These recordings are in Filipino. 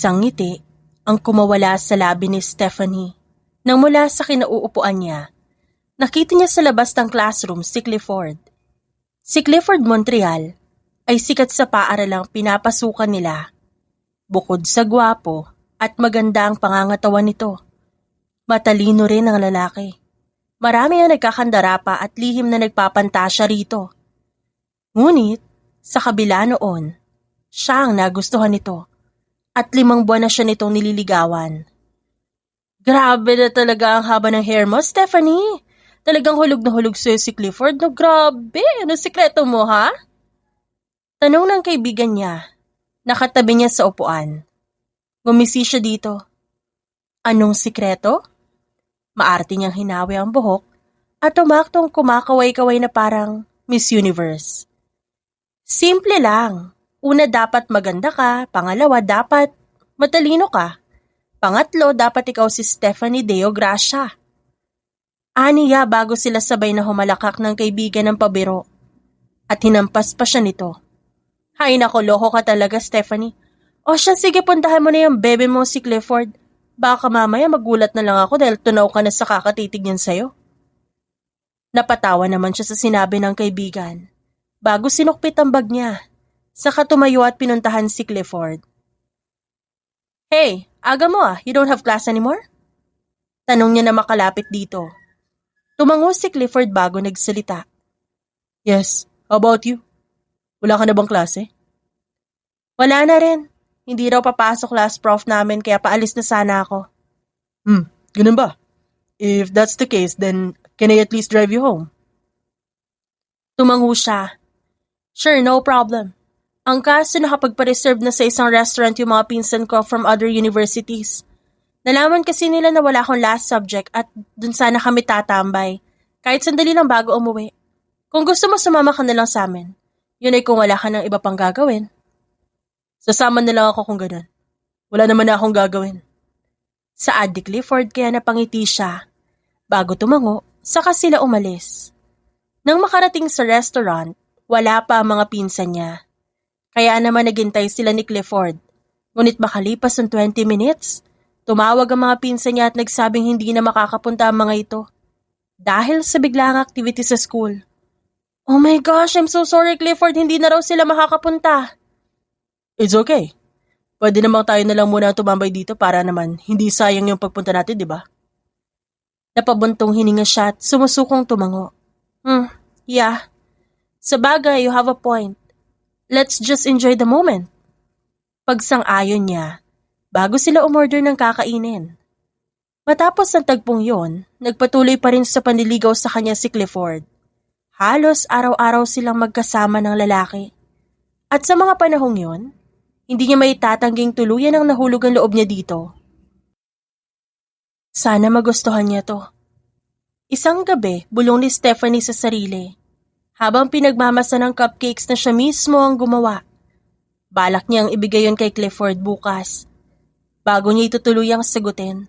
Isang ngiti ang kumawala sa labi ni Stephanie nang mula sa kinauupuan niya. Nakita niya sa labas ng classroom si Clifford. Si Clifford Montreal ay sikat sa paaralang pinapasukan nila. Bukod sa gwapo at maganda ang pangangatawan nito, matalino rin ang lalaki. Marami ang nagkakandara pa at lihim na nagpapantasya rito. Ngunit, sa kabila noon, siya ang nagustuhan nito at 5 buwan na siya nitong nililigawan. Grabe na talaga ang haba ng hair mo, Stephanie. Talagang hulog na hulog sa'yo si Clifford. No, grabe. Ano sikreto mo, ha? Tanong ng kaibigan niya. Nakatabi niya sa upuan. Ngumisi siya dito. Anong sikreto? Maarte niyang hinawi ang buhok at umaktong kumakaway-kaway na parang Miss Universe. Simple lang. Una, dapat maganda ka. Pangalawa, dapat matalino ka. Pangatlo, dapat ikaw si Stephanie Deo Gracia. Aniya bago sila sabay na humalakak ng kaibigan ng pabiro. At hinampas pa siya nito. Hay nako, loko ka talaga, Stephanie. O siya, sige, puntahan mo na yung bebe mo si Clifford. Baka mamaya magulat na lang ako dahil tunaw ka na sa kakatitig niyan sa'yo. Napatawa naman siya sa sinabi ng kaibigan. Bago sinukpit ang bag niya. Saka tumayo at pinuntahan si Clifford. Hey, aga mo ah, you don't have class anymore? Tanong niya na makalapit dito. Tumango si Clifford bago nagsalita. Yes, how about you? Wala ka na bang klase? Wala na rin. Hindi raw papasok last prof namin kaya paalis na sana ako. Ganun ba? If that's the case, then can I at least drive you home? Tumango siya. Sure, no problem. Ang kaso nakapagpa-reserve na sa isang restaurant yung mga pinsan ko from other universities. Nalaman kasi nila na wala akong last subject at dun sana kami tatambay. Kahit sandali lang bago umuwi. Kung gusto mo, sumama ka na lang sa amin. Yun ay kung wala ka ng iba pang gagawin. Sasama na lang ako kung ganun. Wala naman na akong gagawin. Saad ni Clifford kaya napangiti siya. Bago tumango, saka sila umalis. Nang makarating sa restaurant, wala pa ang mga pinsan niya. Kaya naman naghintay sila ni Clifford. Ngunit makalipas ng 20 minutes, tumawag ang mga pinsan niya at nagsabing hindi na makakapunta ang mga ito. Dahil sa biglaang activity sa school. Oh my gosh, I'm so sorry Clifford, hindi na raw sila makakapunta. It's okay. Pwede namang tayo na lang muna tumambay dito para naman hindi sayang yung pagpunta natin, di ba? Napabuntong hininga siya at sumusukong tumango. Yeah. Sabagay, you have a point. Let's just enjoy the moment. Pagsang-ayon niya, bago sila umorder ng kakainin. Matapos ang tagpong yon, nagpatuloy pa rin sa panliligaw sa kanya si Clifford. Halos araw-araw silang magkasama ng lalaki. At sa mga panahong yon, hindi niya may tatangging tuluyan ang nahulog ang loob niya dito. Sana magustuhan niya to. Isang gabi, bulong ni Stephanie sa sarili. Habang pinagmamasa ng cupcakes na siya mismo ang gumawa. Balak niyang ibigay yon kay Clifford bukas. Bago niya itutuluyang sagutin.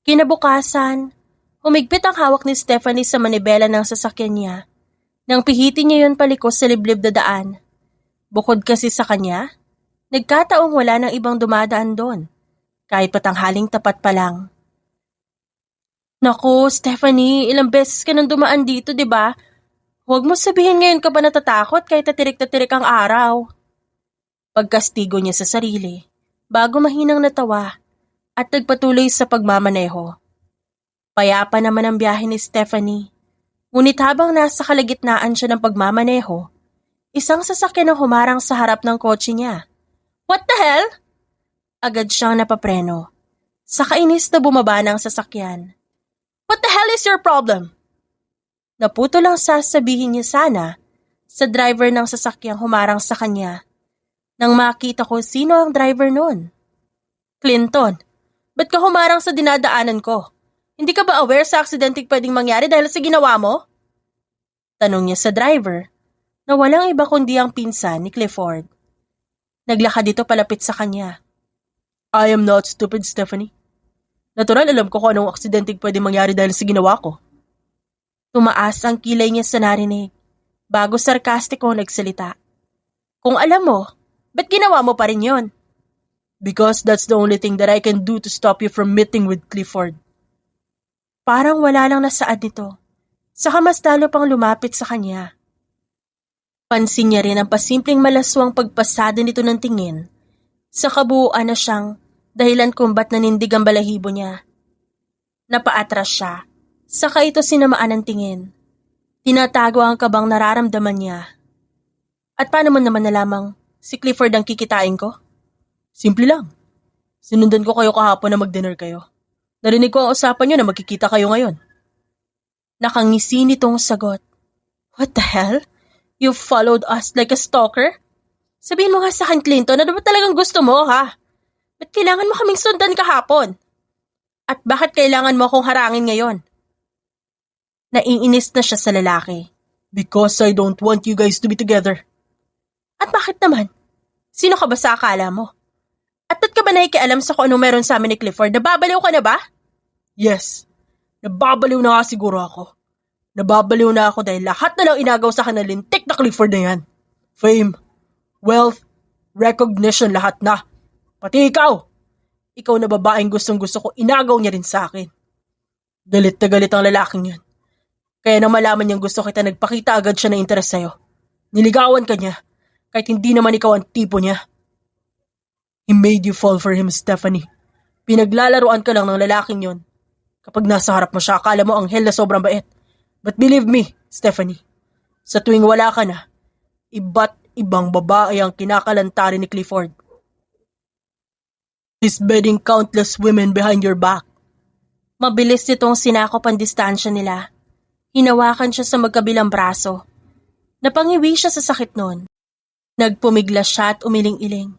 Kinabukasan, humigpit ang hawak ni Stephanie sa manibela ng sasakyan niya. Nang pihitin niya yon palikos sa liblib na daan. Bukod kasi sa kanya, nagkataong wala ng ibang dumadaan doon. Kahit patanghaling tapat pa lang. Naku, Stephanie, ilang beses ka nang dumaan dito, di ba? Huwag mo sabihin ngayon ka ba natatakot kahit tatirik-tatirik ang araw. Pagkastigo niya sa sarili, bago mahinang natawa at nagpatuloy sa pagmamaneho. Payapa naman ang biyahe ni Stephanie. Ngunit habang nasa kalagitnaan siya ng pagmamaneho, isang sasakyan ang humarang sa harap ng kotse niya. What the hell? Agad siyang napapreno. Sa kainis na bumaba ng sasakyan. What the hell is your problem? Naputo lang sasabihin niya sana sa driver ng sasakyang humarang sa kanya. Nang makita ko sino ang driver noon. Clinton, ba't ka humarang sa dinadaanan ko? Hindi ka ba aware sa aksidenteng pwedeng mangyari dahil sa ginawa mo? Tanong niya sa driver na walang iba kundi ang pinsan ni Clifford. Naglakad ito palapit sa kanya. I am not stupid, Stephanie. Natural alam ko kung anong aksidenteng pwedeng mangyari dahil sa ginawa ko. Tumaas ang kilay niya sa narinig, bago sarkastiko nagsalita. Kung alam mo, ba't ginawa mo pa rin yon? Because that's the only thing that I can do to stop you from meeting with Clifford. Parang wala lang nasaad nito. Saka mas lalo pang lumapit sa kanya. Pansin niya rin ang pasimpleng malaswang pagpasada nito ng tingin. Sa kabuuan na siyang dahilan kung ba't nanindig ang balahibo niya. Napaatras siya. Saka ito sinamaan ng tingin. Tinatago ang kabang nararamdaman niya. At paano mo naman nalamang si Clifford ang kikitain ko? Simple lang. Sinundan ko kayo kahapon na mag-dinner kayo. Narinig ko ang usapan niyo na magkikita kayo ngayon. Nakangisi nitong sagot. What the hell? You followed us like a stalker? Sabihin mo nga sa akin, Clinton, ano ba talagang gusto mo, ha? Ba't kailangan mo kaming sundan kahapon? At bakit kailangan mo akong harangin ngayon? Naiinis na siya sa lalaki. Because I don't want you guys to be together. At bakit naman? Sino ka ba sa akala mo? At ba't ka ba nakikialam sa kung anong meron sa amin ni Clifford? Nababaliw ka na ba? Yes. Nababaliw na nga siguro ako. Nababaliw na ako dahil lahat na lang inagaw sa akin na lintik na Clifford na yan. Fame, wealth, recognition, lahat na. Pati ikaw. Ikaw na babaeng gustong gusto ko, inagaw niya rin sa akin. Galit na galit ang lalaking yan. Kaya nang malaman niyang gusto kita, nagpakita agad siya na interes sa'yo. Niligawan ka niya, kahit hindi naman ikaw ang tipo niya. He made you fall for him, Stephanie. Pinaglalaruan ka lang ng lalaking yon. Kapag nasa harap mo siya, akala mo anghel na sobrang bait. But believe me, Stephanie, sa tuwing wala ka na, iba't ibang babae ang kinakalantarin ni Clifford. He's bedding countless women behind your back. Mabilis nitong sinakop ang distansya nila. Hinawakan siya sa magkabilang braso. Napangiwi siya sa sakit noon. Nagpumiglas siya at umiling-iling.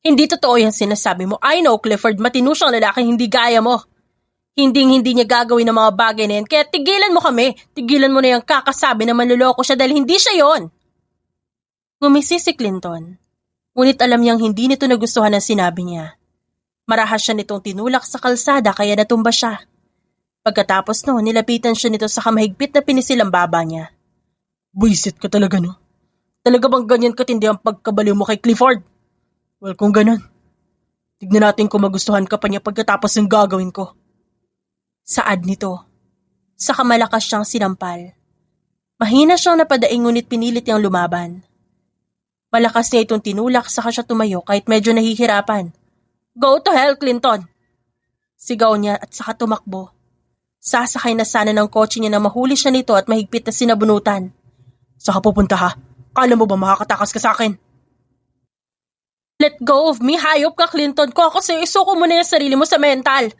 Hindi totoo yung sinasabi mo. I know, Clifford, matino siyang lalaki, hindi gaya mo. Hindi niya gagawin ng mga bagay na yan, kaya tigilan mo kami. Tigilan mo na yung kakasabi na manluloko siya dahil hindi siya yon. Ngumisi si Clinton. Ngunit alam niyang hindi nito nagustuhan ang sinabi niya. Marahas siya nitong tinulak sa kalsada kaya natumba siya. Pagkatapos no, nilapitan siya nito sa kamahigpit na pinisil ang baba niya. Buisit ka talaga, no? Talaga bang ganyan katindi ang pagkabaliw mo kay Clifford? Well, kung ganun, tignan natin kung magustuhan ka pa niya pagkatapos ng gagawin ko. Saad nito. Saka malakas siyang sinampal. Mahina siyang napadaing ngunit pinilit niyang lumaban. Malakas niya itong tinulak saka siya tumayo kahit medyo nahihirapan. Go to hell, Clinton! Sigaw niya at saka tumakbo. Sasakay na sana ng kotse niya na mahuli siya nito at mahigpit na sinabunutan. Saka pupunta ha? Kala mo ba makakatakas ka sa akin? Let go of me, hayop ka, Clinton ko. Kasi isuko mo na yung sarili mo sa mental.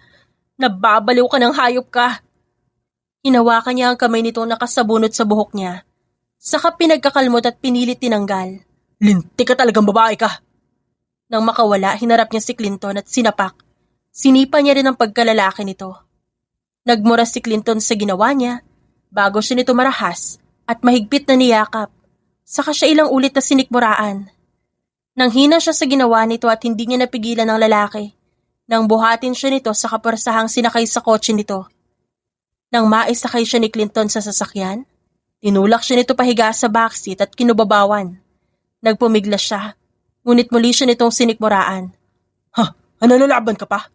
Nababaliw ka ng hayop ka. Hinawakan niya ang kamay nitong nakasabunot sa buhok niya. Saka pinagkakalmot at pinilit tinanggal. Lintik ka talagang babae ka. Nang makawala, hinarap niya si Clinton at sinapak. Sinipa niya rin ang pagkalalaki nito. Nagmura si Clinton sa ginawa niya, bago siya nito marahas at mahigpit na niyakap. Saka siya ilang ulit na sinikmuraan. Nang hina siya sa ginawa nito at hindi niya napigilan ng lalaki, nang buhatin siya nito sa kaparsahang sinakay sa kotse nito. Nang maisakay siya ni Clinton sa sasakyan, tinulak siya nito pahiga sa backseat at kinubabawan. Nagpumiglas siya, ngunit muli siya nitong sinikmuraan. Ha? Nalalaban ka pa?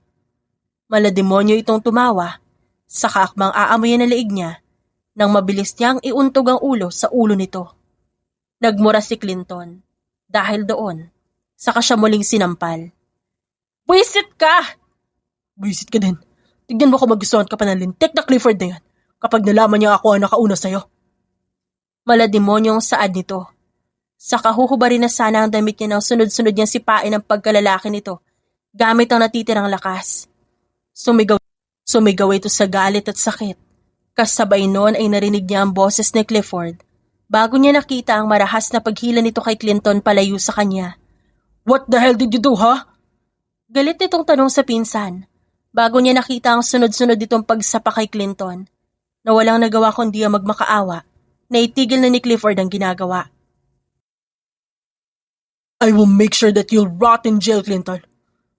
Malademonyo itong tumawa. Saka akmang aamoy na liig niya nang mabilis niyang iuntog ang ulo sa ulo nito. Nagmura si Clinton. Dahil doon, saka siya muling sinampal. Buisit ka! Buisit ka din. Tignan mo kung magustuhan ka pa ng lintik na Clifford na yan kapag nalaman niya ako ang nakauna sa'yo. Malademonyong saad nito. Saka huhubarin na sana ang damit niya nang sunod-sunod niyang sipain ang pagkalalaki nito gamit ang natitirang lakas. Sumigaw ito sa galit at sakit. Kasabay noon ay narinig niya ang boses ni Clifford bago niya nakita ang marahas na paghila nito kay Clinton palayo sa kanya. What the hell did you do, ha? Galit nitong tanong sa pinsan bago niya nakita ang sunod-sunod itong pagsapa kay Clinton na walang nagawa kundi ang magmakaawa na itigil na ni Clifford ang ginagawa. I will make sure that you'll rot in jail, Clinton.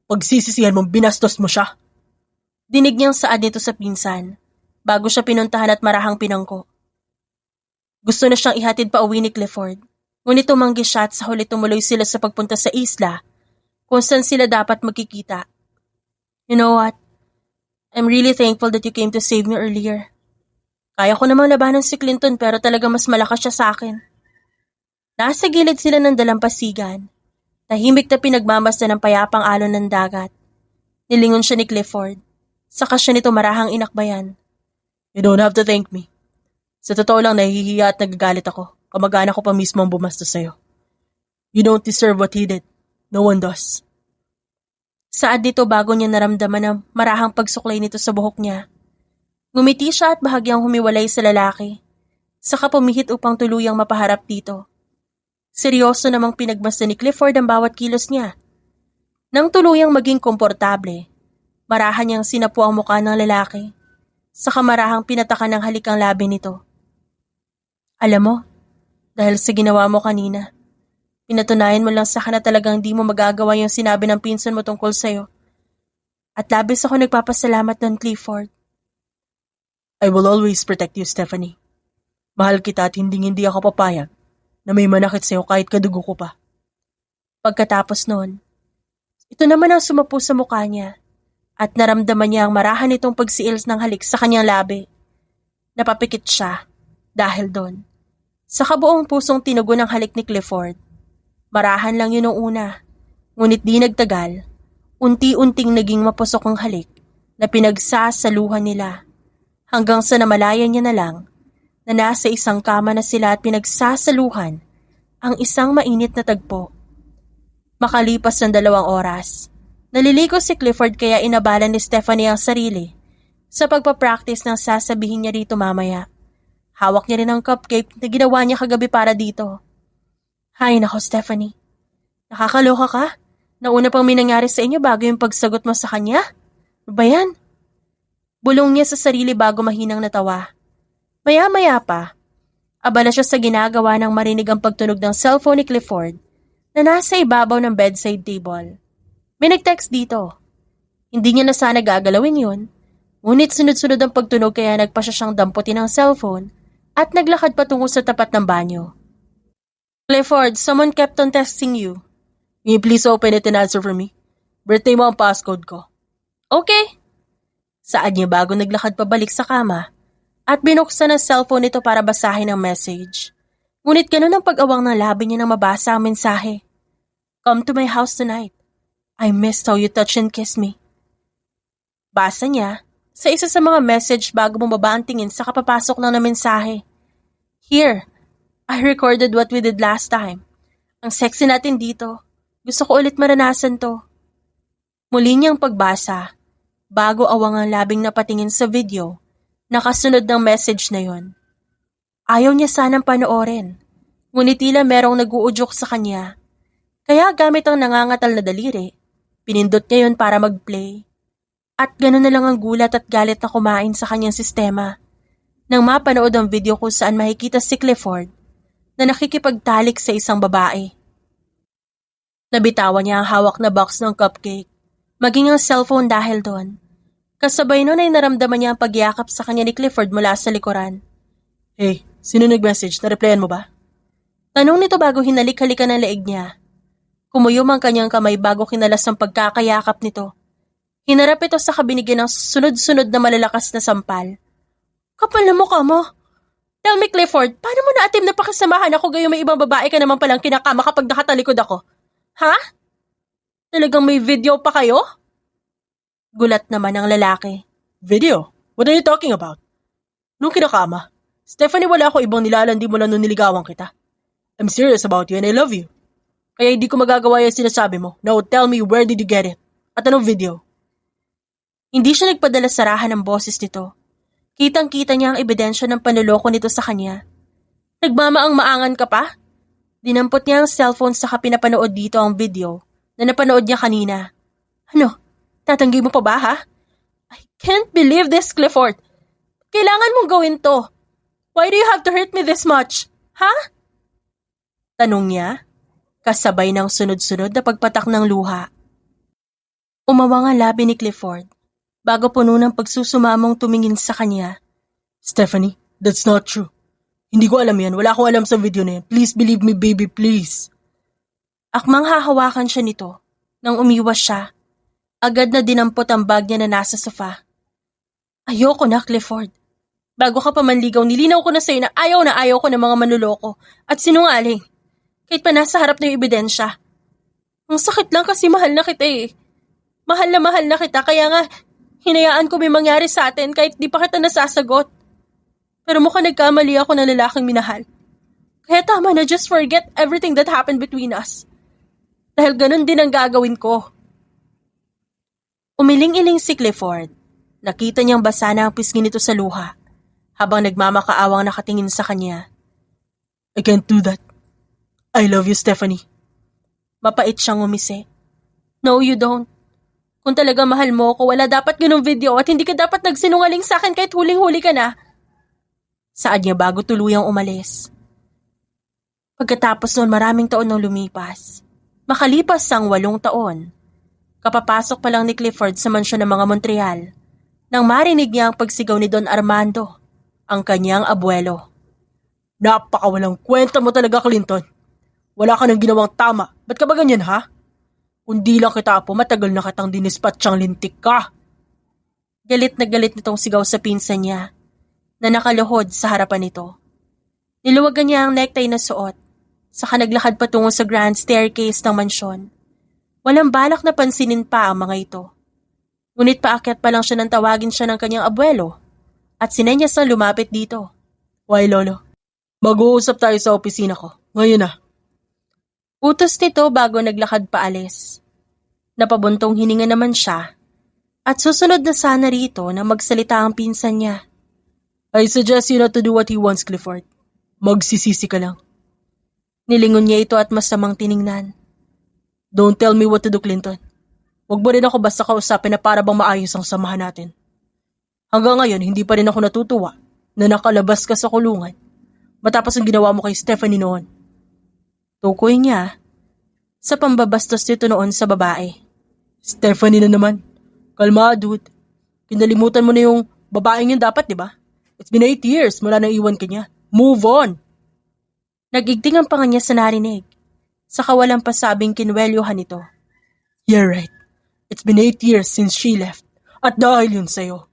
Pagsisisihan mong binastos mo siya. Dinig niyang saad nito sa pinsan, bago siya pinuntahan at marahang pinangko. Gusto na siyang ihatid pa uwi ni Clifford, ngunit tumanggi siya at sa huli tumuloy sila sa pagpunta sa isla, kung saan sila dapat magkikita. You know what? I'm really thankful that you came to save me earlier. Kaya ko namang labanan si Clinton pero talaga mas malakas siya sa akin. Nasa gilid sila ng dalampasigan. Tahimik na pinagmamasdan ng payapang alon ng dagat. Nilingon siya ni Clifford. Saka siya nito marahang inakbayan. You don't have to thank me. Sa totoo lang nahihiya at nagagalit ako. Kamag-anak ko pa mismo ang bumastos sa'yo. You don't deserve what he did. No one does. Saad nito bago niya naramdaman ang marahang pagsuklay nito sa buhok niya. Ngumiti siya at bahagyang humiwalay sa lalaki. Saka pumihit upang tuluyang mapaharap dito. Seryoso namang pinagmasdan ni Clifford ang bawat kilos niya. Nang tuluyang maging komportable, marahan niyang sinapu ang mukha ng lalaki. Saka marahang pinatakan ng halikang labi nito. Alam mo, dahil sa ginawa mo kanina, pinatunayan mo lang sa akin na talagang di mo magagawa yung sinabi ng pinsan mo tungkol sa'yo. At labis ako nagpapasalamat doon, Clifford. I will always protect you, Stephanie. Mahal kita at hindi ako papayag na may manakit sa'yo kahit kadugo ko pa. Pagkatapos noon, ito naman ang sumapu sa mukha niya at naramdaman niya ang marahan nitong pagsiils ng halik sa kanyang labi. Napapikit siya dahil doon. Sa kabuong pusong tinugon ng halik ni Clifford. Marahan lang yun noong una, ngunit di nagtagal, unti-unting naging mapusok ang halik na pinagsasaluhan nila hanggang sa namalayan niya na lang na nasa isang kama na sila at pinagsasaluhan ang isang mainit na tagpo. Makalipas ng 2 oras, naliligo si Clifford kaya inabalan ni Stephanie ang sarili sa pagpapractice ng sasabihin niya rito mamaya. Hawak niya rin ang cupcake na ginawa niya kagabi para dito. Hay nako Stephanie, nakakaloka ka? Nauna pang may nangyari sa inyo bago yung pagsagot mo sa kanya? Ano ba yan? Bulong niya sa sarili bago mahinang natawa. Maya-maya pa, abala siya sa ginagawa nang marinig ang pagtunog ng cellphone ni Clifford na nasa ibabaw ng bedside table. May nag-text dito. Hindi niya na sana gagalawin yun, ngunit sunod-sunod ang pagtunog kaya nagpa siya siyang damputin ng cellphone at naglakad patungo sa tapat ng banyo. Clifford, someone kept on texting you. Can you please open it and answer for me? Birthday mo ang passcode ko. Okay. Saad niya bago naglakad pabalik sa kama at binuksan ang cellphone nito para basahin ang message. Ngunit ganun ang pag-awang ng labi niya nang mabasa ang mensahe. Come to my house tonight. I missed how you touch and kiss me. Basa niya sa isa sa mga message bago bumaba ang tingin sa kapapasok ng mensahe. Here, I recorded what we did last time. Ang sexy natin dito. Gusto ko ulit maranasan to. Muli niyang pagbasa, bago awang ang labing napatingin sa video, nakasunod ng message na yon. Ayaw niya sanang panoorin, ngunit tila merong nag-uudyok sa kanya. Kaya gamit ang nangangatal na daliri, pinindot niya yon para mag-play. At gano'n na lang ang gulat at galit na kumain sa kanyang sistema. Nang mapanood ang video kung saan makikita si Clifford na nakikipagtalik sa isang babae. Nabitawan niya ang hawak na box ng cupcake, maging ang cellphone dahil doon. Kasabay nun ay naramdaman niya ang pagyakap sa kanya ni Clifford mula sa likuran. Hey, sino nag-message? Na-replyan mo ba? Tanong nito bago hinalik-halikan ang leeg niya. Kumuyom ang kanyang kamay bago kinalas ang pagkakayakap nito. Hinarap ito sa kabinigyan ng sunod-sunod na malalakas na sampal. Kapal na mukha mo. Tell me Clifford, paano mo naatim na pakisamahan ako gayong may ibang babae ka naman palang kinakama kapag nakatalikod ako? Ha? Talagang may video pa kayo? Gulat naman ang lalaki. Video? What are you talking about? Nung kinakama, Stephanie, wala ako ibang nilalandi mo lang nung niligawan kita. I'm serious about you and I love you. Kaya hindi ko magagawa yung sinasabi mo. Now tell me where did you get it? At anong video? Hindi siya nagpadala sa rahan ng boses nito. Kitang-kita niya ang ebidensya ng panloloko nito sa kanya. Nagmamaang-maangan ka pa? Dinampot niya ang cellphone saka pinapanood dito ang video na napanood niya kanina. Ano? Tatanggi mo pa ba ha? I can't believe this, Clifford. Kailangan mong gawin to. Why do you have to hurt me this much? Ha? Tanong niya, kasabay ng sunod-sunod na pagpatak ng luha. Umawang ang labi ni Clifford. Bago puno ng pagsusumamong tumingin sa kanya. Stephanie, that's not true. Hindi ko alam yan. Wala akong alam sa video na yan. Please believe me, baby, please. Akmang hahawakan siya nito. Nang umiwas siya, agad na dinampot ang bag niya na nasa sofa. Ayoko na, Clifford. Bago ka pa manligaw, nilinaw ko na sa'yo na ayaw ko ng mga manloloko at sinungaling. Kahit pa nasa harap na yung ebidensya. Ang sakit lang kasi mahal na kita eh. Mahal na kita, kaya nga hinayaan ko may mangyari sa atin kahit di pa kita nasasagot. Pero mukhang nagkamali ako ng lalaking minahal. Kaya tama na, just forget everything that happened between us. Dahil ganun din ang gagawin ko. Umiling-iling si Clifford. Nakita niyang basa na ang pisngi nito sa luha habang nagmamakaawang nakatingin sa kanya. I can't do that. I love you, Stephanie. Mapait siyang umisi. No, you don't. Kung talaga mahal mo ako, wala dapat ganung video at hindi ka dapat nagsinungaling sa akin kahit huling-huli ka na. Saad niya bago tuluyang umalis. Pagkatapos noon, maraming taon nang lumipas. Makalipas ang 8 taon, kapapasok pa lang ni Clifford sa mansyon ng mga Montreal nang marinig niya ang pagsigaw ni Don Armando, ang kanyang abuelo. Napakawalang kwenta mo talaga, Clinton. Wala ka nang ginawang tama. Ba't ka ba ganyan, ha? Kung di lang kita po, matagal na kitang dinispatsyang lintik ka. Galit na galit nitong sigaw sa pinsan niya na nakaluhod sa harapan nito. Niluwagan niya ang necktie na suot, saka naglakad patungo sa grand staircase ng mansyon. Walang balak na pansinin pa ang mga ito. Ngunit paakyat pa lang siya nang tawagin siya ng kanyang abuelo at sinenyas na lumapit dito. Why, Lolo? Mag-uusap tayo sa opisina ko. Ngayon na. Utos nito bago naglakad paalis. Napabuntong hininga naman siya at susunod na sana rito na magsalita ang pinsan niya. I suggest you not to do what he wants, Clifford. Magsisisi ka lang. Nilingon niya ito at masamang tiningnan. Don't tell me what to do, Clinton. Huwag mo rin ako basta kausapin na para bang maayos ang samahan natin. Hanggang ngayon, hindi pa rin ako natutuwa na nakalabas ka sa kulungan matapos ang ginawa mo kay Stephanie noon. Tukoy niya sa pambabastos nito noon sa babae. Stephanie na naman. Kalma, dude. Kinalimutan mo na yung babaeng yun dapat, di ba? It's been 8 years mula nang iwan ka niya. Move on! Nagigting ang panga niya sa narinig. Sa kawalang pasabing kinwelyohan nito. You're right. It's been 8 years since she left. At dahil yun sa'yo.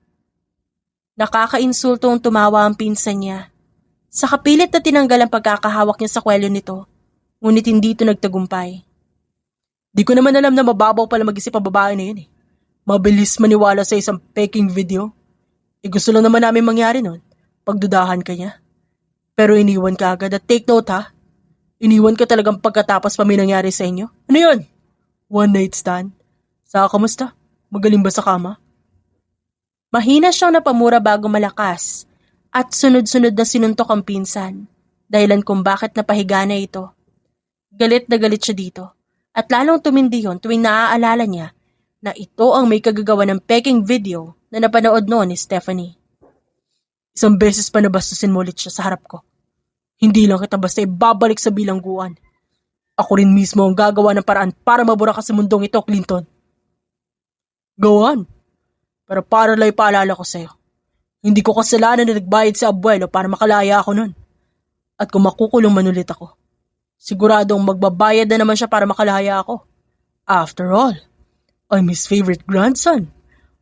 Nakakainsultong tumawa ang pinsan niya. Sa kapilit na tinanggal ang pagkakahawak niya sa kwelyo nito, ngunit hindi ito nagtagumpay. Di ko naman alam na mababaw pala mag-isip ang babae na yun eh. Mabilis maniwala sa isang peking video. Gusto lang naman namin mangyari nun, pagdudahan ka niya. Pero iniwan ka agad at take note ha. Iniwan ka talagang pagkatapos pa may nangyari sa inyo. Ano yun? One night stand? Saka kamusta? Magaling ba sa kama? Mahina siyang napamura bago malakas at sunod-sunod na sinuntok ang pinsan, dahilan kung bakit napahiga na ito. Galit na galit siya dito at lalong tumindi yun tuwing naaalala niya na ito ang may kagagawa ng peking video na napanood noon ni Stephanie. Isang beses pa nabastusin mo ulit siya sa harap ko. Hindi lang kita basta ibabalik sa bilangguan. Ako rin mismo ang gagawa ng paraan para mabura ka sa mundong ito, Clinton. Go on. Pero para lang ipaalala ko sa'yo, hindi ko kasalanan na nagbayad sa abuelo para makalaya ako nun. At kung makukulong man ulit ako, siguradong magbabayad na naman siya para makalaya ako. After all, I'm his favorite grandson.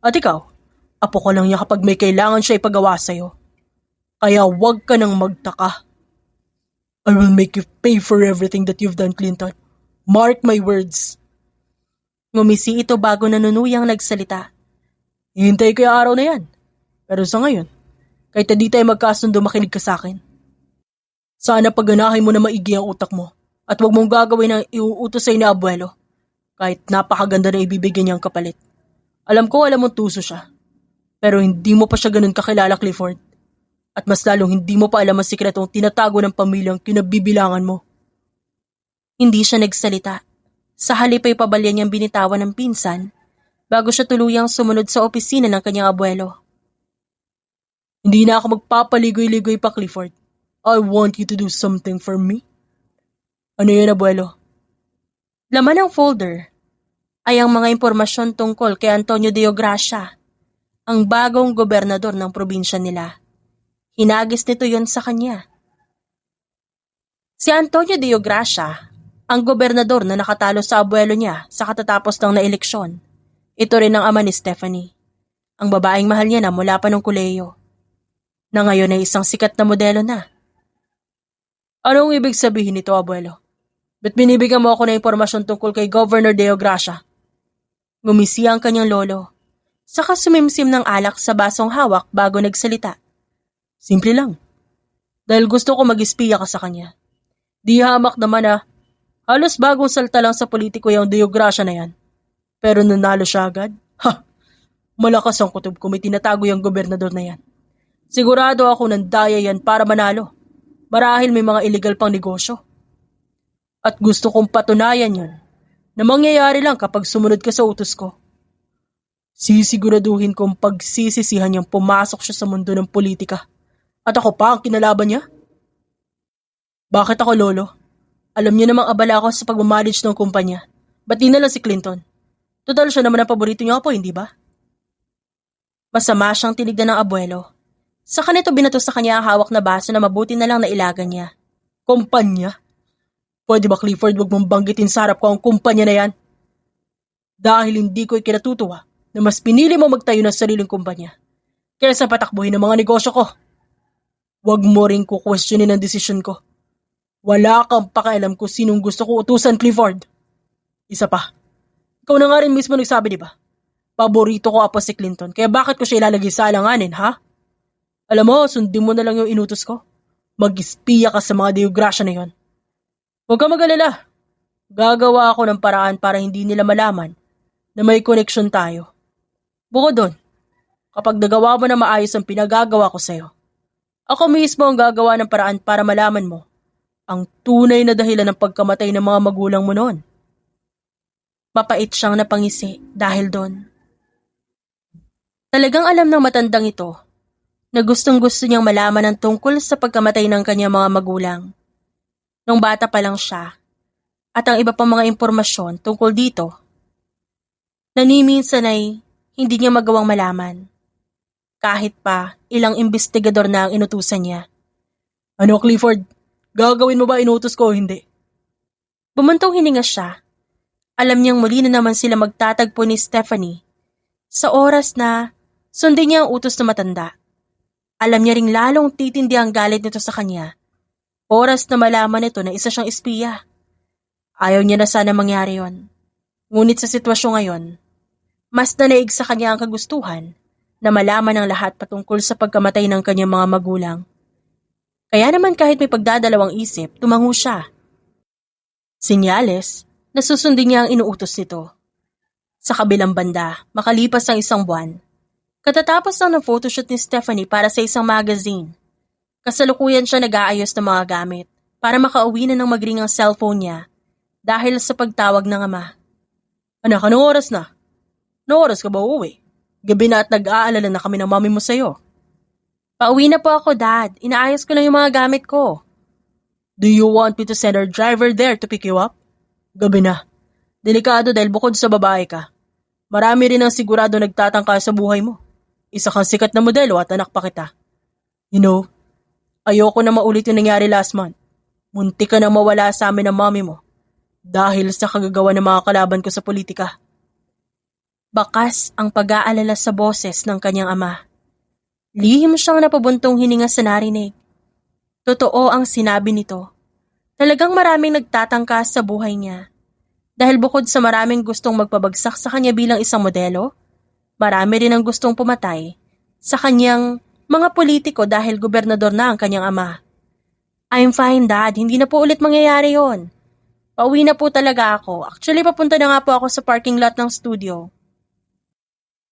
At ikaw, apo ko lang niya kapag may kailangan siya ipagawa sa'yo. Kaya huwag ka nang magtaka. I will make you pay for everything that you've done, Clinton. Mark my words. Ngumisi ito bago nanunuyang nagsalita. Hihintay ko yung araw na yan. Pero sa ngayon, kahit di tayo magkasundo, makinig ka sa akin. Sana pagganahin mo na maigi ang utak mo at huwag mong gagawin ang iuutos sa'yo ni abuelo. Kahit napakaganda na ibibigyan niyang kapalit. Alam ko alam mong tuso siya. Pero hindi mo pa siya ganun kakilala, Clifford. At mas lalong hindi mo pa alam ang sikretong tinatago ng pamilyang kinabibilangan mo. Hindi siya nagsalita. Sa halip ay pabalya niyang binitawan ng pinsan bago siya tuluyang sumunod sa opisina ng kanyang abuelo. Hindi na ako magpapaligoy-ligoy pa, Clifford. I want you to do something for me. Ano yun, abuelo? Laman ng folder ay ang mga impormasyon tungkol kay Antonio Deogracia, ang bagong gobernador ng probinsya nila. Hinagis nito yon sa kanya. Si Antonio Deogracia Ang gobernador na nakatalo sa abuelo niya sa katatapos ng naeleksyon. Ito rin ang ama ni Stephanie. Ang babaeng mahal niya na mula pa nung kolehiyo. Na ngayon ay isang sikat na modelo na. Anong ibig sabihin nito, abuelo? Ba't binibigyan mo ako ng impormasyon tungkol kay Governor Deo Gracia? Ngumisi ang kanyang lolo. Saka sumimsim ng alak sa basong hawak bago nagsalita. Simple lang. Dahil gusto ko mag-espiya ka sa kanya. Di hamak naman na halos bagong salta lang sa politiko yung Deo Gracia na yan. Pero nanalo siya agad? Ha! Malakas ang kutob kung may tinatago yung gobernador na yan. Sigurado ako nandaya yan para manalo. Marahil may mga illegal pang negosyo. At gusto kong patunayan yun na mangyayari lang kapag sumunod ka sa utos ko. Sisiguraduhin kong pagsisisihan niyang pumasok siya sa mundo ng politika. At ako pa ang kinalaban niya? Bakit ako, lolo? Alam niyo namang abala ako sa pagmamanage ng kumpanya. Ba't di na lang si Clinton? Total siya naman ang paborito niyo po, hindi ba? Masama siyang tinignan ng abuelo. Sa kanito binato sa kanya ang hawak na baso na mabuti na lang nailagan niya. Kumpanya? Pwede ba, Clifford, wag mong banggitin sa harap ko ang kumpanya na yan? Dahil hindi ko ikinatutuwa na mas pinili mo magtayo ng sariling kumpanya kaysa patakbuhin ang mga negosyo ko. Wag mo rin kukwestiyonin ang desisyon ko. Wala kang pakialam kung sinong gusto ko utusan, Clifford. Isa pa, ikaw na nga rin mismo nagsabi, di ba? Paborito ko si Clinton, kaya bakit ko siya ilalagay sa alanganin, ha? Alam mo, sundin mo na lang yung inutos ko. Mag-espiya ka sa mga Deo Gracia na yon. Huwag ka mag-alala. Gagawa ako ng paraan para hindi nila malaman na may koneksyon tayo. Bukod doon, kapag nagawa mo na maayos ang pinagagawa ko sa'yo, ako mismo ang gagawa ng paraan para malaman mo ang tunay na dahilan ng pagkamatay ng mga magulang mo noon. Mapait siyang napangisi dahil doon. Talagang alam ng matandang ito na gustong-gusto niyang malaman ang tungkol sa pagkamatay ng kanyang mga magulang. Nung bata pa lang siya, at ang iba pang mga impormasyon tungkol dito, na ni minsan ay hindi niya magawang malaman. Kahit pa ilang investigador na ang inutusan niya. Ano, Clifford? Gagawin mo ba inutos ko o hindi? Bumuntong hininga siya. Alam niyang muli na naman sila magtatagpo ni Stephanie sa oras na sundin niya ang utos na matanda. Alam niya ring lalong titindi ang galit nito sa kanya. Oras na malaman nito na isa siyang espiya. Ayaw niya na sana mangyari yon. Ngunit sa sitwasyon ngayon, mas nanaig sa kanya ang kagustuhan na malaman ang lahat patungkol sa pagkamatay ng kanyang mga magulang. Kaya naman kahit may pagdadalawang isip, tumango siya. Senyales na susundin niya ang inuutos nito. Sa kabilang banda, makalipas ang isang buwan, katatapos lang ng photoshoot ni Stephanie para sa isang magazine, kasalukuyan siya nag-aayos ng mga gamit para makauwi na ng magring ang cellphone niya dahil sa pagtawag ng ama. Anak, anong oras na? Anong oras ka ba uuwi? Gabi na at nag-aalala na kami ng mami mo sa'yo. Pauwi na po ako, Dad. Inaayos ko lang yung mga gamit ko. Do you want me to send our driver there to pick you up? Gabi na. Delikado dahil bukod sa babae ka, marami rin ang sigurado nagtatangka sa buhay mo. Isa kang sikat na modelo at anak pa kita. You know, ayoko na maulit yung nangyari last month. Muntik ka na mawala sa amin ng mami mo dahil sa kagagawa ng mga kalaban ko sa politika. Bakas ang pag-aalala sa boses ng kanyang ama. Lihim siyang napabuntong hininga sa narinig. Totoo ang sinabi nito. Talagang maraming nagtatangka sa buhay niya. Dahil bukod sa maraming gustong magpabagsak sa kanya bilang isang modelo, marami rin ang gustong pumatay sa kanyang mga politiko dahil gobernador na ang kanyang ama. I'm fine, Dad. Hindi na po ulit mangyayari yon. Pauwi na po talaga ako. Actually, papunta na nga po ako sa parking lot ng studio.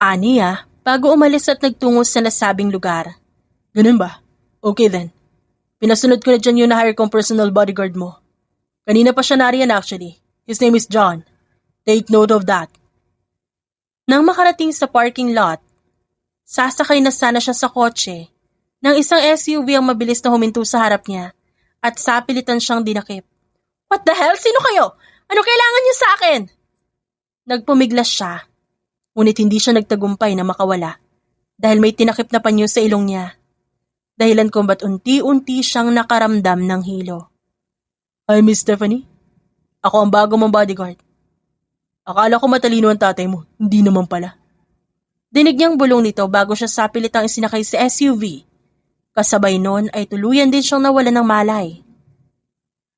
Aniya, bago umalis at nagtungo sa nasabing lugar. Ganun ba? Okay then. Pinasunod ko na dyan yung na-hire kong personal bodyguard mo. Kanina pa siya nariyan actually. His name is John. Take note of that. Nang makarating sa parking lot, sasakay na sana siya sa kotse nang isang SUV ang mabilis na huminto sa harap niya at sapilitan siyang dinakip. What the hell? Sino kayo? Ano kailangan niyo sa akin? Nagpumiglas siya. Ngunit hindi siya nagtagumpay na makawala dahil may tinakip na panyo sa ilong niya. Dahilan kung ba't unti-unti siyang nakaramdam ng hilo. Hi, Miss Stephanie. Ako ang bago mong bodyguard. Akala ko matalino ang tatay mo, hindi naman pala. Dinig niyang bulong nito bago siya sapilitang isinakay sa SUV. Kasabay noon ay tuluyan din siyang nawalan ng malay.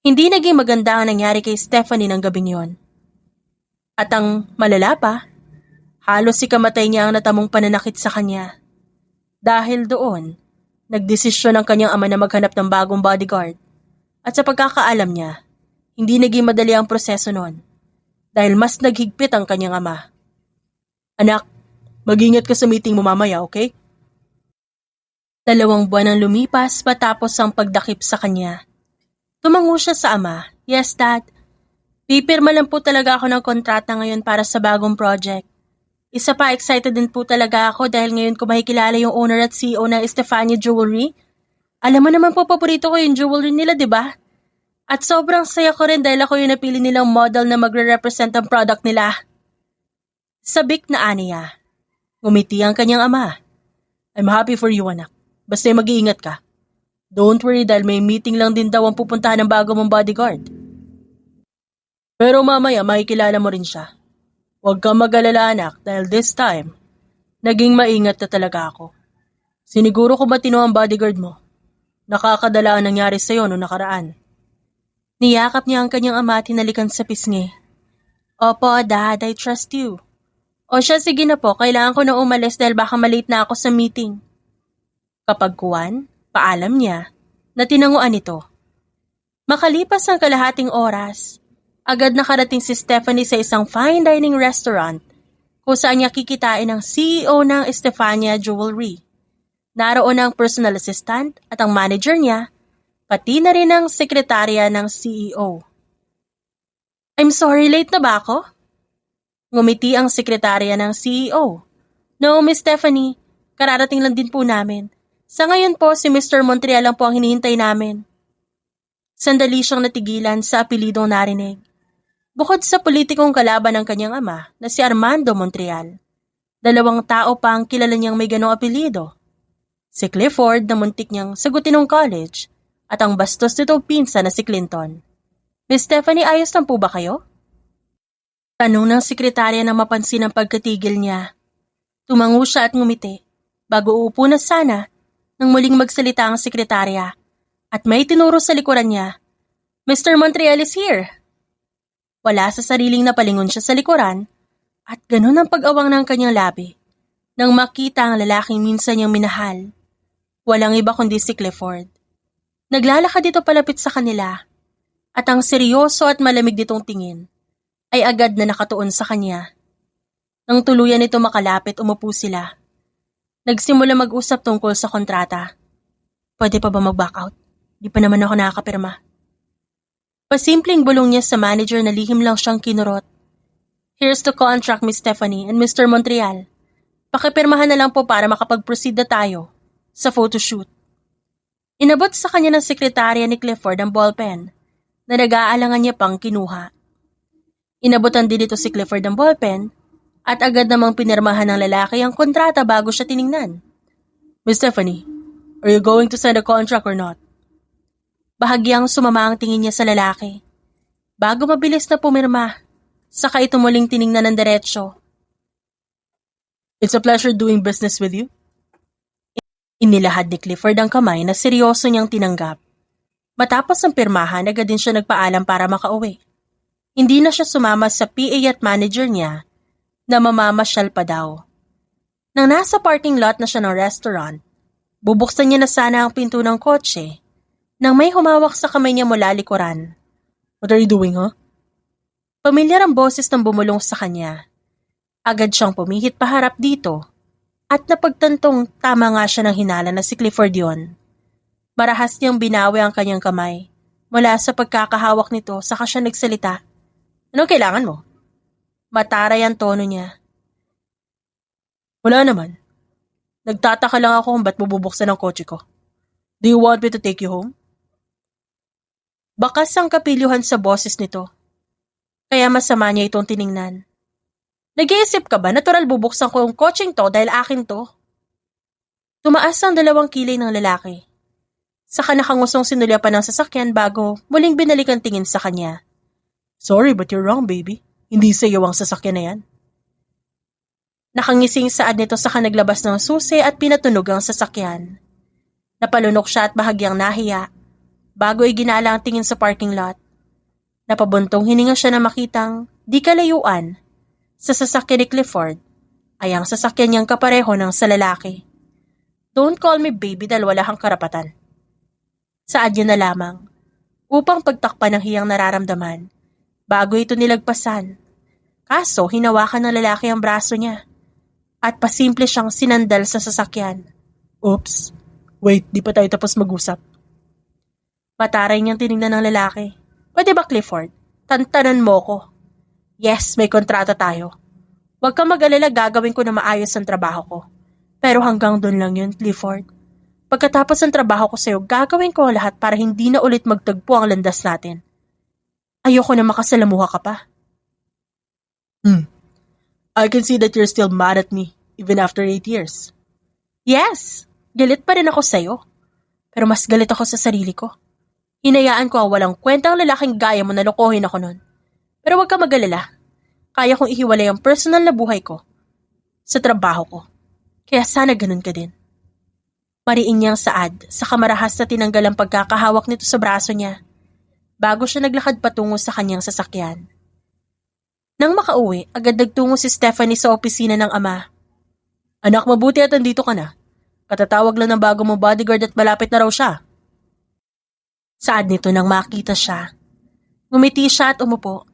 Hindi naging maganda ang nangyari kay Stephanie ng gabing yon. At ang malala pa, halos si kamatay niya ang natamong pananakit sa kanya. Dahil doon, nagdesisyon ang kanyang ama na maghanap ng bagong bodyguard. At sa pagkakaalam niya, hindi naging madali ang proseso noon dahil mas naghigpit ang kanyang ama. Anak, mag-ingat ka sa meeting mo mamaya, okay? 2 buwan ang lumipas matapos ang pagdakip sa kanya. Tumango siya sa ama. Yes, Dad. Pipirma lang po talaga ako ng kontrata ngayon para sa bagong project. Isa pa, excited din po talaga ako dahil ngayon ko makikilala yung owner at CEO ng Estefania Jewelry. Alam mo naman po, paborito ko yung jewelry nila, di ba? At sobrang saya ko rin dahil ako yung napili nilang model na magre-represent ang product nila. Sabik na aniya. Ngumiti ang kanyang ama. I'm happy for you, anak. Basta mag-iingat ka. Don't worry dahil may meeting lang din daw ang pupuntahan ng bago mong bodyguard. Pero mamaya makikilala mo rin siya. Huwag kang mag-alala, anak, dahil this time, naging maingat na talaga ako. Siniguro ko matino ang bodyguard mo. Nakakadala ang nangyari sa'yo noong nakaraan. Niyakap niya ang kanyang ama at hinalikan sa pisngi. Opo, Dad, I trust you. O siya, sige na po, kailangan ko na umalis dahil baka malate na ako sa meeting. Kapag kuwan, paalam niya, na tinanguan ito. Makalipas ang kalahating oras, agad nakarating si Stephanie sa isang fine dining restaurant kung saan niya kikitain ang CEO ng Estefania Jewelry. Naroon ang personal assistant at ang manager niya, pati na rin ang sekretarya ng CEO. I'm sorry, late na ba ako? Ngumiti ang sekretarya ng CEO. No, Miss Stephanie, kararating lang din po namin. Sa ngayon po, si Mr. Montreal lang po ang hinihintay namin. Sandali siyang natigilan sa apelidong narinig. Bukod sa politikong kalaban ng kanyang ama na si Armando Montreal, 2 tao pa ang kilala niyang may ganong apelido. Si Clifford na muntik niyang sagutin ng college at ang bastos nitong pinsa na si Clinton. Miss Stephanie, ayos lang po ba kayo? Tanong ng sekretarya na mapansin ang pagkatigil niya. Tumango siya at ngumiti. Bago uupo na sana, nang muling magsalita ang sekretarya at may tinuro sa likuran niya, Mr. Montreal is here. Wala sa sariling napalingon siya sa likuran at ganun ang pag-awang ng kanyang labi nang makita ang lalaking minsan niyang minahal. Walang iba kundi si Clifford. Naglalakad dito palapit sa kanila at ang seryoso at malamig ditong tingin ay agad na nakatuon sa kanya. Nang tuluyan nito makalapit, umupo sila. Nagsimula mag-usap tungkol sa kontrata. Pwede pa ba mag-back out? Di pa naman ako nakakapirma. Pasimpleng bulong niya sa manager na lihim lang siyang kinurot. Here's the contract, Miss Stephanie and Mr. Montreal. Pakipirmahan na lang po para makapag-proceed na tayo sa photoshoot. Inabot sa kanya ng sekretarya ni Clifford ang ballpen na nag-aalangan niya pang kinuha. Inabutan din ito si Clifford ng ballpen at agad namang pinirmahan ng lalaki ang kontrata bago siya tiningnan. Miss Stephanie, are you going to sign a contract or not? Bahagyang sumama ang tingin niya sa lalaki. Bago mabilis na pumirma, saka ito muling tiningnan ng diretsyo. It's a pleasure doing business with you. Inilahad ni Clifford ang kamay na seryoso niyang tinanggap. Matapos ang pirmahan, agad din siya nagpaalam para makauwi. Hindi na siya sumama sa PA at manager niya na mamamasyal pa daw. Nang nasa parking lot na siya ng restaurant, bubuksan niya na sana ang pinto ng kotse nang may humawak sa kamay niya mula likuran. What are you doing, huh? Pamilyar ang boses ng bumulong sa kanya. Agad siyang pumihit paharap dito at napagtantong tama nga siya ng hinala na si Clifford yon. Marahas niyang binawi ang kanyang kamay. Mula sa pagkakahawak nito, saka siya nagsalita. Anong kailangan mo? Mataray ang tono niya. Wala naman. Nagtataka lang ako kung ba't bubuksan ang kotse ko. Do you want me to take you home? Bakas ang kapilyuhan sa boses nito. Kaya masama niya itong tiningnan. Nag-iisip ka ba, natural bubuksan ko yung kotseng to dahil akin to? Tumaas ang 2 kilay ng lalaki. Saka nakangusong sinulyapan ng sasakyan bago muling binalikan tingin sa kanya. Sorry, but you're wrong, baby. Hindi sa iyo ang sasakyan na yan. Nakangising saad nito sa kanaglabas ng susi at pinatunog ang sasakyan. Napalunok siya at bahagyang nahiya bago ay ginala ang tingin sa parking lot. Napabuntong hininga siya na makitang di kalayuan sa sasakyan ni Clifford ay ang sasakyan niyang kapareho ng sa lalaki. Don't call me baby dahil wala kang karapatan. Saad niya na lamang upang pagtakpan ng hiyang nararamdaman bago ito nilagpasan. Kaso hinawakan ng lalaki ang braso niya at pasimple siyang sinandal sa sasakyan. Oops, wait, di pa tayo tapos mag-usap. Mataray niyang tinignan ng lalaki. Pwede ba, Clifford? Tantanan mo ko. Yes, may kontrata tayo. Huwag kang mag-alala, gagawin ko na maayos ang trabaho ko. Pero hanggang doon lang yun, Clifford. Pagkatapos ng trabaho ko sa'yo, gagawin ko ang lahat para hindi na ulit magtagpo ang landas natin. Ayoko na makasalamuha ka pa. I can see that you're still mad at me, even after 8 years. Yes, galit pa rin ako sa'yo. Pero mas galit ako sa sarili ko. Hinayaan ko ang walang kwentang lalaking gaya mo na lokohin ako nun. Pero huwag ka mag-alala. Kaya kong ihiwalay ang personal na buhay ko sa trabaho ko. Kaya sana ganun ka din. Mariin niyang saad sa kamarahas na tinanggal ang pagkakahawak nito sa braso niya bago siya naglakad patungo sa kanyang sasakyan. Nang makauwi, agad nagtungo si Stephanie sa opisina ng ama. Anak, mabuti at andito ka na. Katatawag lang ng bago mong bodyguard at malapit na raw siya. Saad nito nang makita siya. Ngumiti siya at umupo.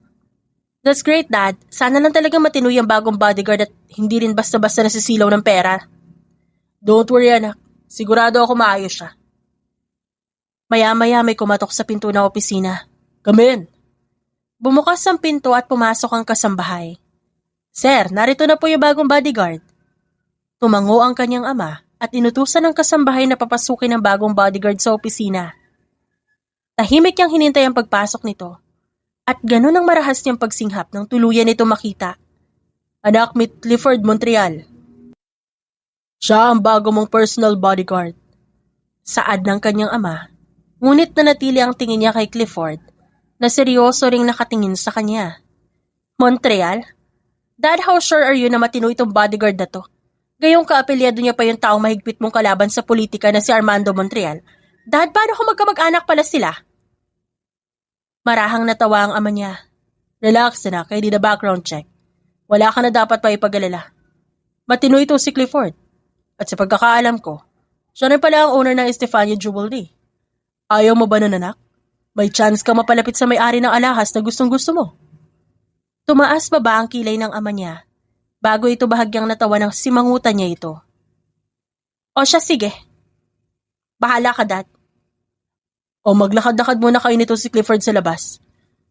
That's great, Dad. Sana lang talaga matinoy ang bagong bodyguard at hindi rin basta-basta nasisilaw ng pera. Don't worry, anak. Sigurado ako maayos siya. Maya-maya may kumatok sa pinto ng opisina. Come in. Bumukas ang pinto at pumasok ang kasambahay. Sir, narito na po yung bagong bodyguard. Tumango ang kanyang ama at inutusan ng kasambahay na papasukin ang bagong bodyguard sa opisina. Tahimik niyang hinintay ang pagpasok nito at ganun ang marahas niyang pagsinghap nang tuluyan nito makita. Anak, meet Clifford Montreal. Siya ang bago mong personal bodyguard. Saad ng kanyang ama, ngunit nanatili ang tingin niya kay Clifford na seryoso ring nakatingin sa kanya. Montreal? Dad, how sure are you na matino itong bodyguard na to? Gayong kaapelyado niya pa yung taong mahigpit mong kalaban sa politika na si Armando Montreal. Dad, paano kung magkamag-anak pala sila? Marahang natawa ang ama niya. Relax na, kaya di na background check. Wala ka na dapat pa ipag-alala. Matino ito si Clifford. At sa pagkakaalam ko, siya rin pala ang owner ng Estefania Jewelry. Ayaw mo ba nun, anak? May chance ka mapalapit sa may-ari ng alahas na gustong-gusto mo. Tumaas baba ang kilay ng ama niya bago ito bahagyang natawa ng simangutan niya ito. O siya, sige. Bahala ka, Dad. O maglakad-lakad muna kayo nito si Clifford sa labas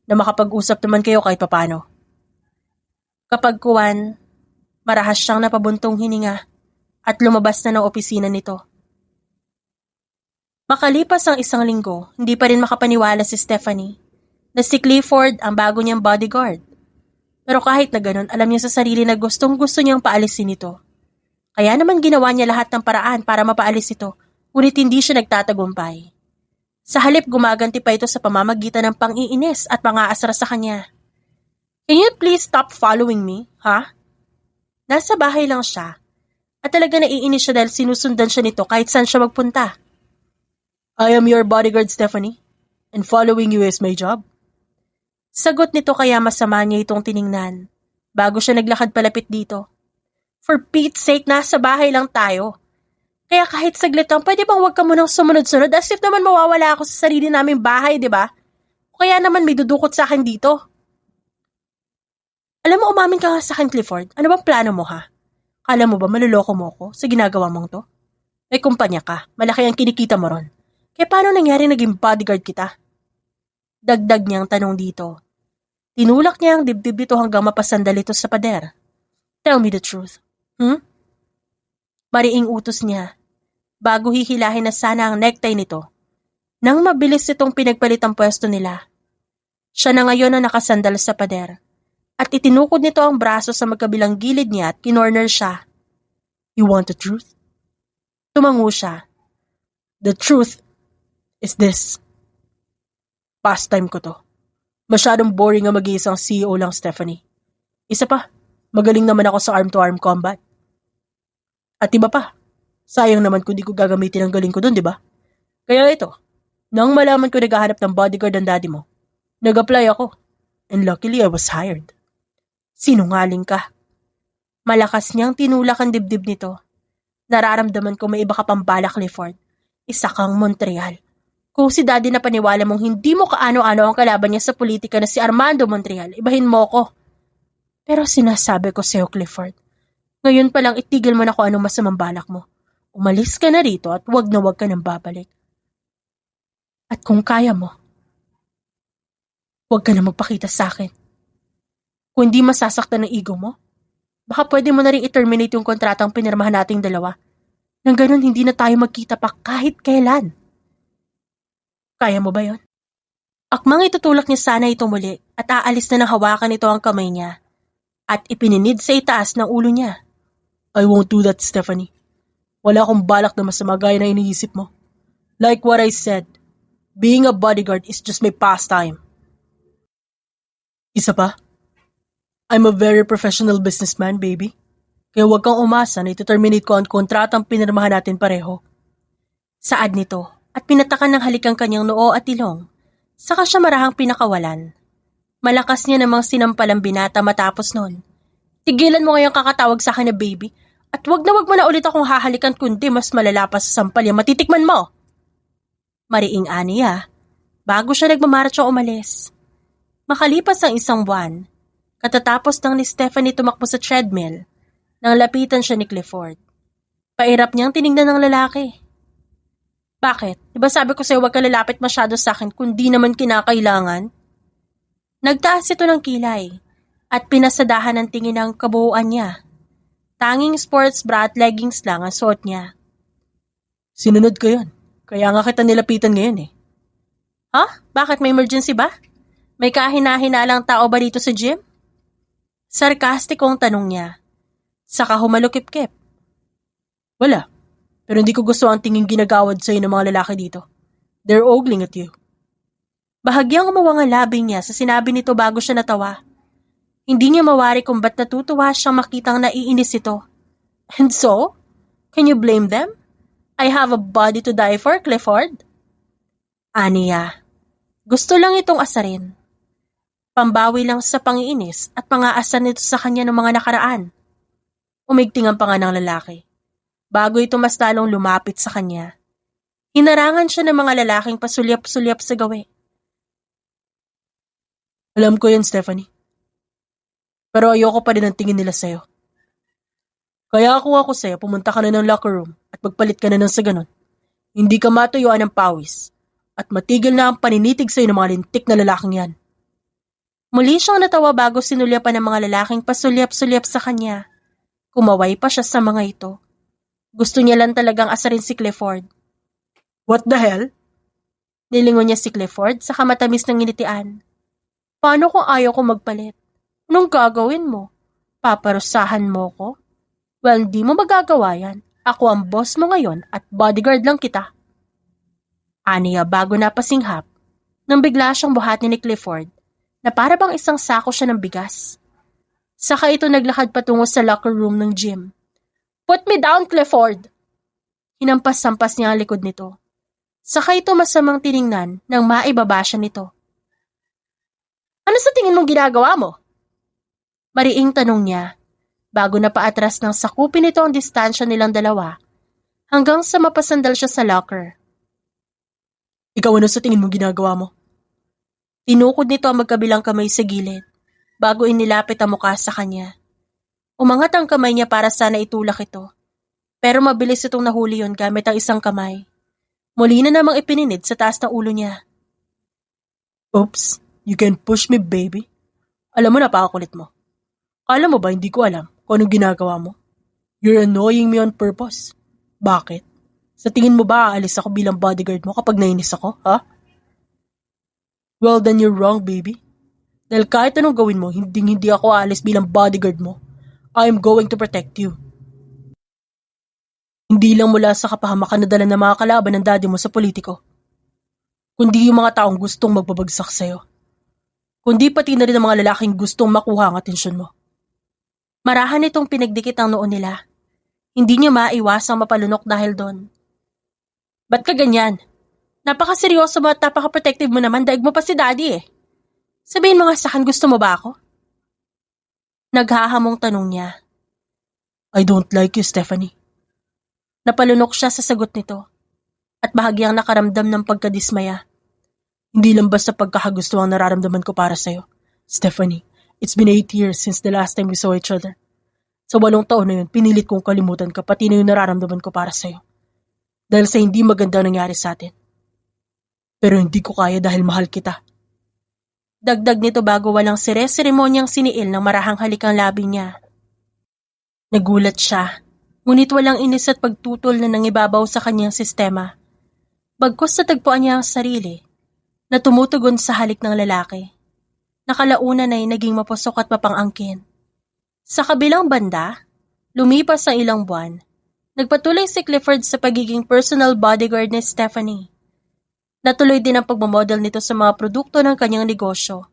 na makapag-usap naman kayo kahit papano. Kapag kuwan, marahas siyang napabuntong hininga at lumabas na ng opisina nito. Makalipas ang isang linggo, hindi pa rin makapaniwala si Stephanie na si Clifford ang bago niyang bodyguard. Pero kahit na ganun, alam niya sa sarili na gustong-gusto niyang paalisin ito. Kaya naman ginawa niya lahat ng paraan para mapaalis ito, ngunit hindi siya nagtatagumpay. Sa halip, gumaganti pa ito sa pamamagitan ng pang-iinis at pang-aasar sa kanya. Can you please stop following me, ha? Nasa bahay lang siya at talaga naiinis siya dahil sinusundan siya nito kahit saan siya magpunta. I am your bodyguard, Stephanie, and following you is my job. Sagot nito kaya masama niya itong tiningnan bago siya naglakad palapit dito. For Pete's sake, nasa bahay lang tayo. Kaya kahit saglit lang, pwede bang huwag ka munang sumunod-sunod as if naman mawawala ako sa sarili naming bahay, di ba? O kaya naman may dudukot sa akin dito. Alam mo, umamin ka nga sa akin, Clifford. Ano bang plano mo, ha? Kala mo ba maluloko mo ko sa ginagawa mong to? May kumpanya ka, malaki ang kinikita mo ron. Kaya paano nangyari naging bodyguard kita? Dagdag niyang tanong dito. Tinulak niya ang dibdib nito hanggang mapasandal ito sa pader. Tell me the truth. Mariing utos niya, bago hihilahin na sana ang necktie nito. Nang mabilis itong pinagpalit ang pwesto nila. Siya na ngayon ang nakasandal sa pader. At itinukod nito ang braso sa magkabilang gilid niya at kinorner siya. You want the truth? Tumango siya. The truth is this. Pastime ko to. Masyadong boring ang mag-iisang CEO lang, Stephanie. Isa pa, magaling naman ako sa arm-to-arm combat. At iba pa, sayang naman kung di ko gagamitin ang galing ko dun, di ba? Kaya ito, nang malaman ko naghahanap ng bodyguard ang daddy mo, nag-apply ako. And luckily, I was hired. Sinungaling ka. Malakas niyang tinulak ang dibdib nito. Nararamdaman ko may iba ka pang balak, Clifford. Isa kang Montreal. Kung si daddy na paniwala mong hindi mo kaano-ano ang kalaban niya sa politika na si Armando Montreal, ibahin mo ko. Pero sinasabi ko sa'yo, Clifford, ngayon pa lang itigil mo na kung anong masamang balak mo. Umalis ka na rito at wag na wag ka nang babalik. At kung kaya mo, wag ka na magpakita sa akin. Kung hindi masasaktan ng ego mo, baka pwede mo na rin i-terminate yung kontratang pinirmahan nating dalawa. Nang ganun hindi na tayo magkita pa kahit kailan. Kaya mo ba yon? Akmang itutulak niya sana ito muli at aalis na ng hawakan nito ang kamay niya at ipininid sa itaas ng ulo niya. I won't do that, Stephanie. Wala akong balak na masama gaya na iniisip mo. Like what I said, being a bodyguard is just my pastime. Isa pa, I'm a very professional businessman, baby. Kaya huwag kang umasa na ito-terminate ko ang kontratang pinirmahan natin pareho. Saad nito at pinatakan ng halik ang kanyang noo at ilong. Saka siya marahang pinakawalan. Malakas niya namang sinampal ang binata matapos nun. Tigilan mo ngayong kakatawag sa akin na baby at wag mo na ulit akong hahalikan kundi mas malala pa sa sampal yung matitikman mo. Mariing aniya, bago siya nagmamarcha umalis. Makalipas ang isang buwan, katatapos nang ni Stephanie tumakbo sa treadmill, nang lapitan siya ni Clifford. Pairap niyang tinignan ng lalaki. Bakit? Diba sabi ko sa'yo huwag ka lalapit masyado sa akin kung di naman kinakailangan? Nagtaas ito ng kilay at pinasadahan ng tingin ng kabuuan niya. Tanging sports bra at leggings lang ang suot niya. Sinunod ko yun. Kaya nga kita nilapitan ngayon eh. Ha? Bakit? May emergency ba? May kahina-hinalang tao ba dito sa gym? Sarkastikong tanong niya. Saka humalukip-kip. Wala. Pero hindi ko gusto ang tingin ginagawad sa'yo ng mga lalaki dito. They're ogling at you. Bahagyang umawang ang labi niya sa sinabi nito bago siya natawa. Hindi niya mawari kung ba't natutuwa siyang makitang naiinis ito. And so? Can you blame them? I have a body to die for, Clifford. Aniya. Gusto lang itong asarin. Pambawi lang sa pangiinis at pangaasar nito sa kanya ng mga nakaraan. Umigting ang panga ng lalaki. Bago ito mas lalong lumapit sa kanya. Hinarangan siya ng mga lalaking pasulyap-sulyap sa gawi. Alam ko yun, Stephanie. Pero ayoko pa rin ang tingin nila sa'yo. Kaya ako sa'yo, pumunta ka na ng locker room at magpalit ka na ng sa ganon. Hindi ka matuyuan ng pawis at matigil na ang paninitig sa'yo ng mga lintik na lalaking yan. Muli siyang natawa bago sinulyapan ng mga lalaking pasulyap-sulyap sa kanya. Kumaway pa siya sa mga ito. Gusto niya lang talagang asarin si Clifford. What the hell? Nilingon niya si Clifford sa matamis ng nginitian. Paano kung ayaw ko magpalit? Anong gagawin mo? Paparusahan mo ko? Well, hindi mo magagawa yan. Ako ang boss mo ngayon at bodyguard lang kita. Aniya bago napasinghap, nang bigla siyang buhatin ni Clifford na para bang isang sako siya ng bigas. Saka ito naglakad patungo sa locker room ng gym. Put me down, Clifford! Hinampas-sampas niya ang likod nito. Saka ito masamang tiningnan nang maibaba siya nito. Ano sa tingin mong ginagawa mo? Mariing tanong niya, bago na paatras ng sakupin nito ang distansya nilang dalawa, hanggang sa mapasandal siya sa locker. Ikaw ano sa tingin mong ginagawa mo? Tinukod nito ang magkabilang kamay sa gilid, bago inilapit ang mukha sa kanya. Umangat ang kamay niya para sana itulak ito, pero mabilis itong nahuli yon gamit ang isang kamay. Muli na namang ipininid sa taas ng ulo niya. Oops, you can push me, baby. Alam mo napakakulit mo. Kala mo ba hindi ko alam kung anong ginagawa mo? You're annoying me on purpose. Bakit? Sa tingin mo ba aalis ako bilang bodyguard mo kapag nainis ako, ha? Well, then you're wrong, baby. Dahil kahit anong gawin mo, hindi ako aalis bilang bodyguard mo. I am going to protect you. Hindi lang mula sa kapahamakan na dala ng mga kalaban ng daddy mo sa politiko, kundi yung mga taong gustong magbabagsak sa'yo. kundi pati na rin ang mga lalaking gustong makuha ang atensyon mo. Marahan itong pinagdikit ang noon nila. Hindi niya maiwasang mapalunok dahil doon. Ba't ka ganyan? Napakaseryoso mo at napaka-protective mo naman, daig mo pa si daddy eh. Sabihin mo nga sa akin, gusto mo ba ako? Naghahamong tanong niya. I don't like you, Stephanie. Napalunok siya sa sagot nito at bahagyang nakaramdam ng pagkadismaya. Hindi lang basta pagkakagusto ang nararamdaman ko para sa'yo. Stephanie, it's been 8 years since the last time we saw each other. Sa 8 taon na yun, pinilit kong kalimutan ka pati na yung nararamdaman ko para sa'yo. Dahil sa hindi maganda nangyari sa atin. Pero hindi ko kaya dahil mahal kita. Dagdag nito bago walang seremonyang siniil ng marahang halikang labi niya. Nagulat siya, ngunit walang inis at pagtutol na nangibabaw sa kanyang sistema. Bagkus sa tagpuan niya ang sarili, na tumutugon sa halik ng lalaki. Nakalaunan ay naging mapusok at mapangangkin. Sa kabilang banda, lumipas ang ilang buwan, nagpatuloy si Clifford sa pagiging personal bodyguard ni Stephanie. Natuloy din ang pagmamodel nito sa mga produkto ng kanyang negosyo.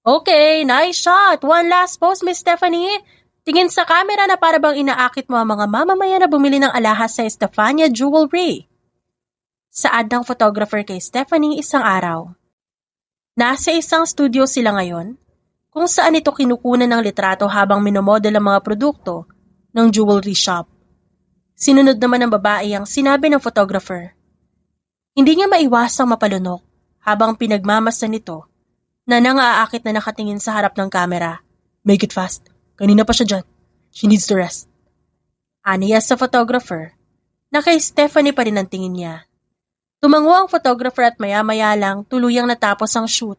Okay, nice shot! One last pose, Miss Stephanie! Tingin sa camera na para bang inaakit mo ang mga mamamayan na bumili ng alahas sa Estefania Jewelry. Saad ng photographer kay Stephanie isang araw. Nasa isang studio sila ngayon, kung saan ito kinukunan ng litrato habang minomodel ang mga produkto ng jewelry shop. Sinunod naman ng babae ang sinabi ng photographer. Hindi niya maiwasang mapalunok habang pinagmamasdan nito na nangaakit na nakatingin sa harap ng camera. Make it fast. Kanina pa siya dyan. She needs to rest. Aniya sa photographer na kay Stephanie pa rin ang tingin niya. Tumango ang photographer at maya-maya lang tuluyang natapos ang shoot.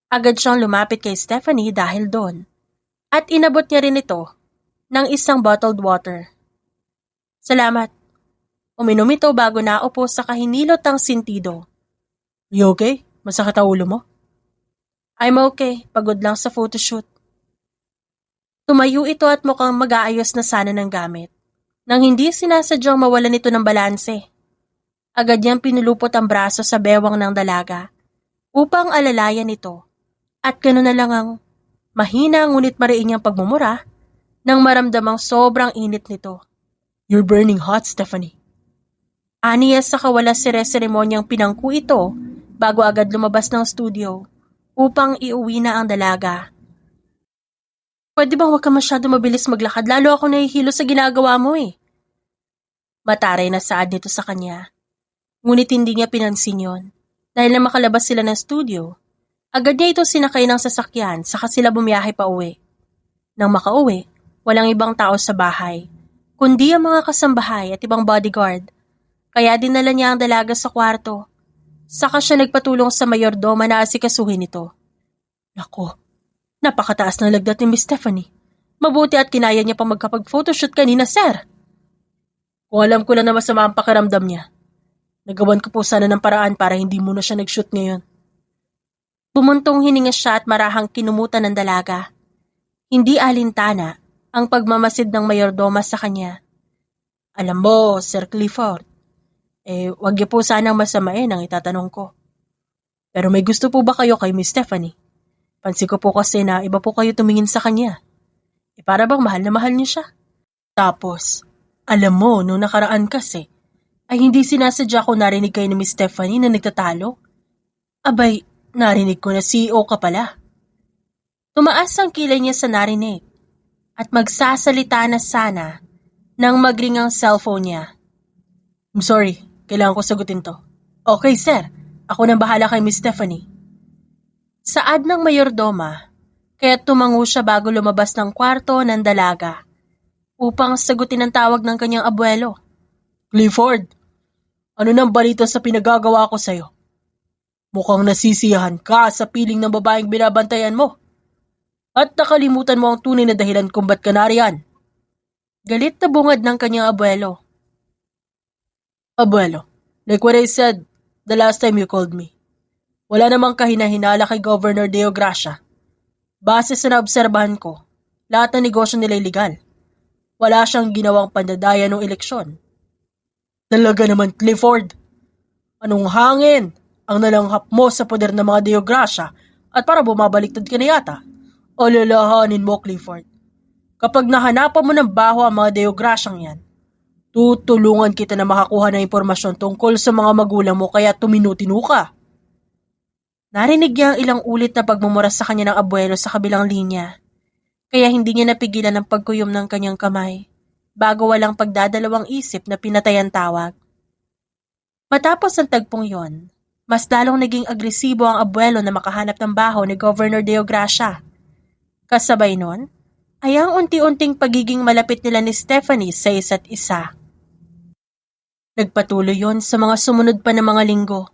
Agad siyang lumapit kay Stephanie dahil doon at inabot niya rin ito ng isang bottled water. Salamat. Uminom ito bago naupo sa kahinilot ang sintido. You okay? Masakit ang ulo mo? I'm okay. Pagod lang sa photoshoot. Tumayo ito at mukhang mag-aayos na sana ng gamit. Nang hindi sinasadyang mawalan ito ng balanse. Agad niyang pinulupot ang braso sa bewang ng dalaga upang alalayan ito at gano'n na lang ang mahina ngunit mariin niyang pagmumura nang maramdamang sobrang init nito. You're burning hot, Stephanie. Aniya sa kawalas seremonyang pinangku ito bago agad lumabas ng studio upang iuwi na ang dalaga. Pwede bang huwag ka masyado mabilis maglakad? Lalo ako nahihilo sa ginagawa mo eh. Mataray na saad nito sa kanya. Ngunit hindi niya pinansin yon. Dahil na makalabas sila ng studio, agad niya ito sinakay ng sasakyan saka sila bumiyahe pa uwi. Nang makauwi, walang ibang tao sa bahay, kundi ang mga kasambahay at ibang bodyguard. Kaya dinala niya ang dalaga sa kwarto. Saka siya nagpatulong sa mayordoma na asikasuhin ito. Nako, napakataas ng lagdat ni Miss Stephanie. Mabuti at kinaya niya pa magkapag-photoshoot kanina, sir. Kung alam ko lang na masama ang pakiramdam niya, nagawan ko po sana ng paraan para hindi muna siya nag-shoot ngayon. Bumuntong hininga siya at marahang kinumutan ng dalaga. Hindi alintana ang pagmamasid ng mayordoma sa kanya. Alam mo, Sir Clifford, wag niyo po sanang masamain ang itatanong ko. Pero may gusto po ba kayo kay Miss Stephanie? Pansin ko po kasi na iba po kayo tumingin sa kanya. Para bang mahal na mahal niyo siya. Tapos, alam mo, nung nakaraan kasi, ay hindi sinasadya ko narinig kayo ni Miss Stephanie na nagtatalo. Abay, narinig ko na CEO ka pala. Tumaas ang kilay niya sa narinig at magsasalita na sana nang magring ang cellphone niya. I'm sorry, kailangan ko sagutin to. Okay, sir. Ako nang bahala kay Miss Stephanie. Saad ng mayordoma, kaya tumango siya bago lumabas ng kwarto ng dalaga upang sagutin ang tawag ng kanyang abuelo. Clifford, ano nang balita sa pinagagawa ko sa'yo? Mukhang nasisiyahan ka sa piling ng babaeng binabantayan mo. At nakalimutan mo ang tunay na dahilan kung ba't ka nariyan. Galit na bungad ng kanyang abuelo. Abuelo, like what I said the last time you called me. Wala namang kahinahinala kay Governor Deo Gracia. Base sa naobserbahan ko, lahat ng negosyo nila ay legal. Wala siyang ginawang pandadaya ng eleksyon. Talaga naman, Clifford. Anong hangin ang nalanghap mo sa poder ng mga Deo Gracia At para bumabaliktad ka na yata. Alalahanin mo, Clifford. Kapag nahanapan mo ng baho ang mga deograsyang yan, tutulungan kita na makakuha ng impormasyon tungkol sa mga magulang mo kaya tuminutino ka. Narinig niya ang ilang ulit na pagmumura sa kanya ng abuelo sa kabilang linya, kaya hindi niya napigilan ang pagkuyom ng kanyang kamay, bago walang pagdadalawang isip na pinatay ang tawag. Matapos ang tagpong yon, mas lalong naging agresibo ang abuelo na makahanap ng baho ni Governor Deogracia. Kasabay nun, ay ang unti-unting pagiging malapit nila ni Stephanie sa isa't isa. Nagpatuloy yon sa mga sumunod pa na mga linggo,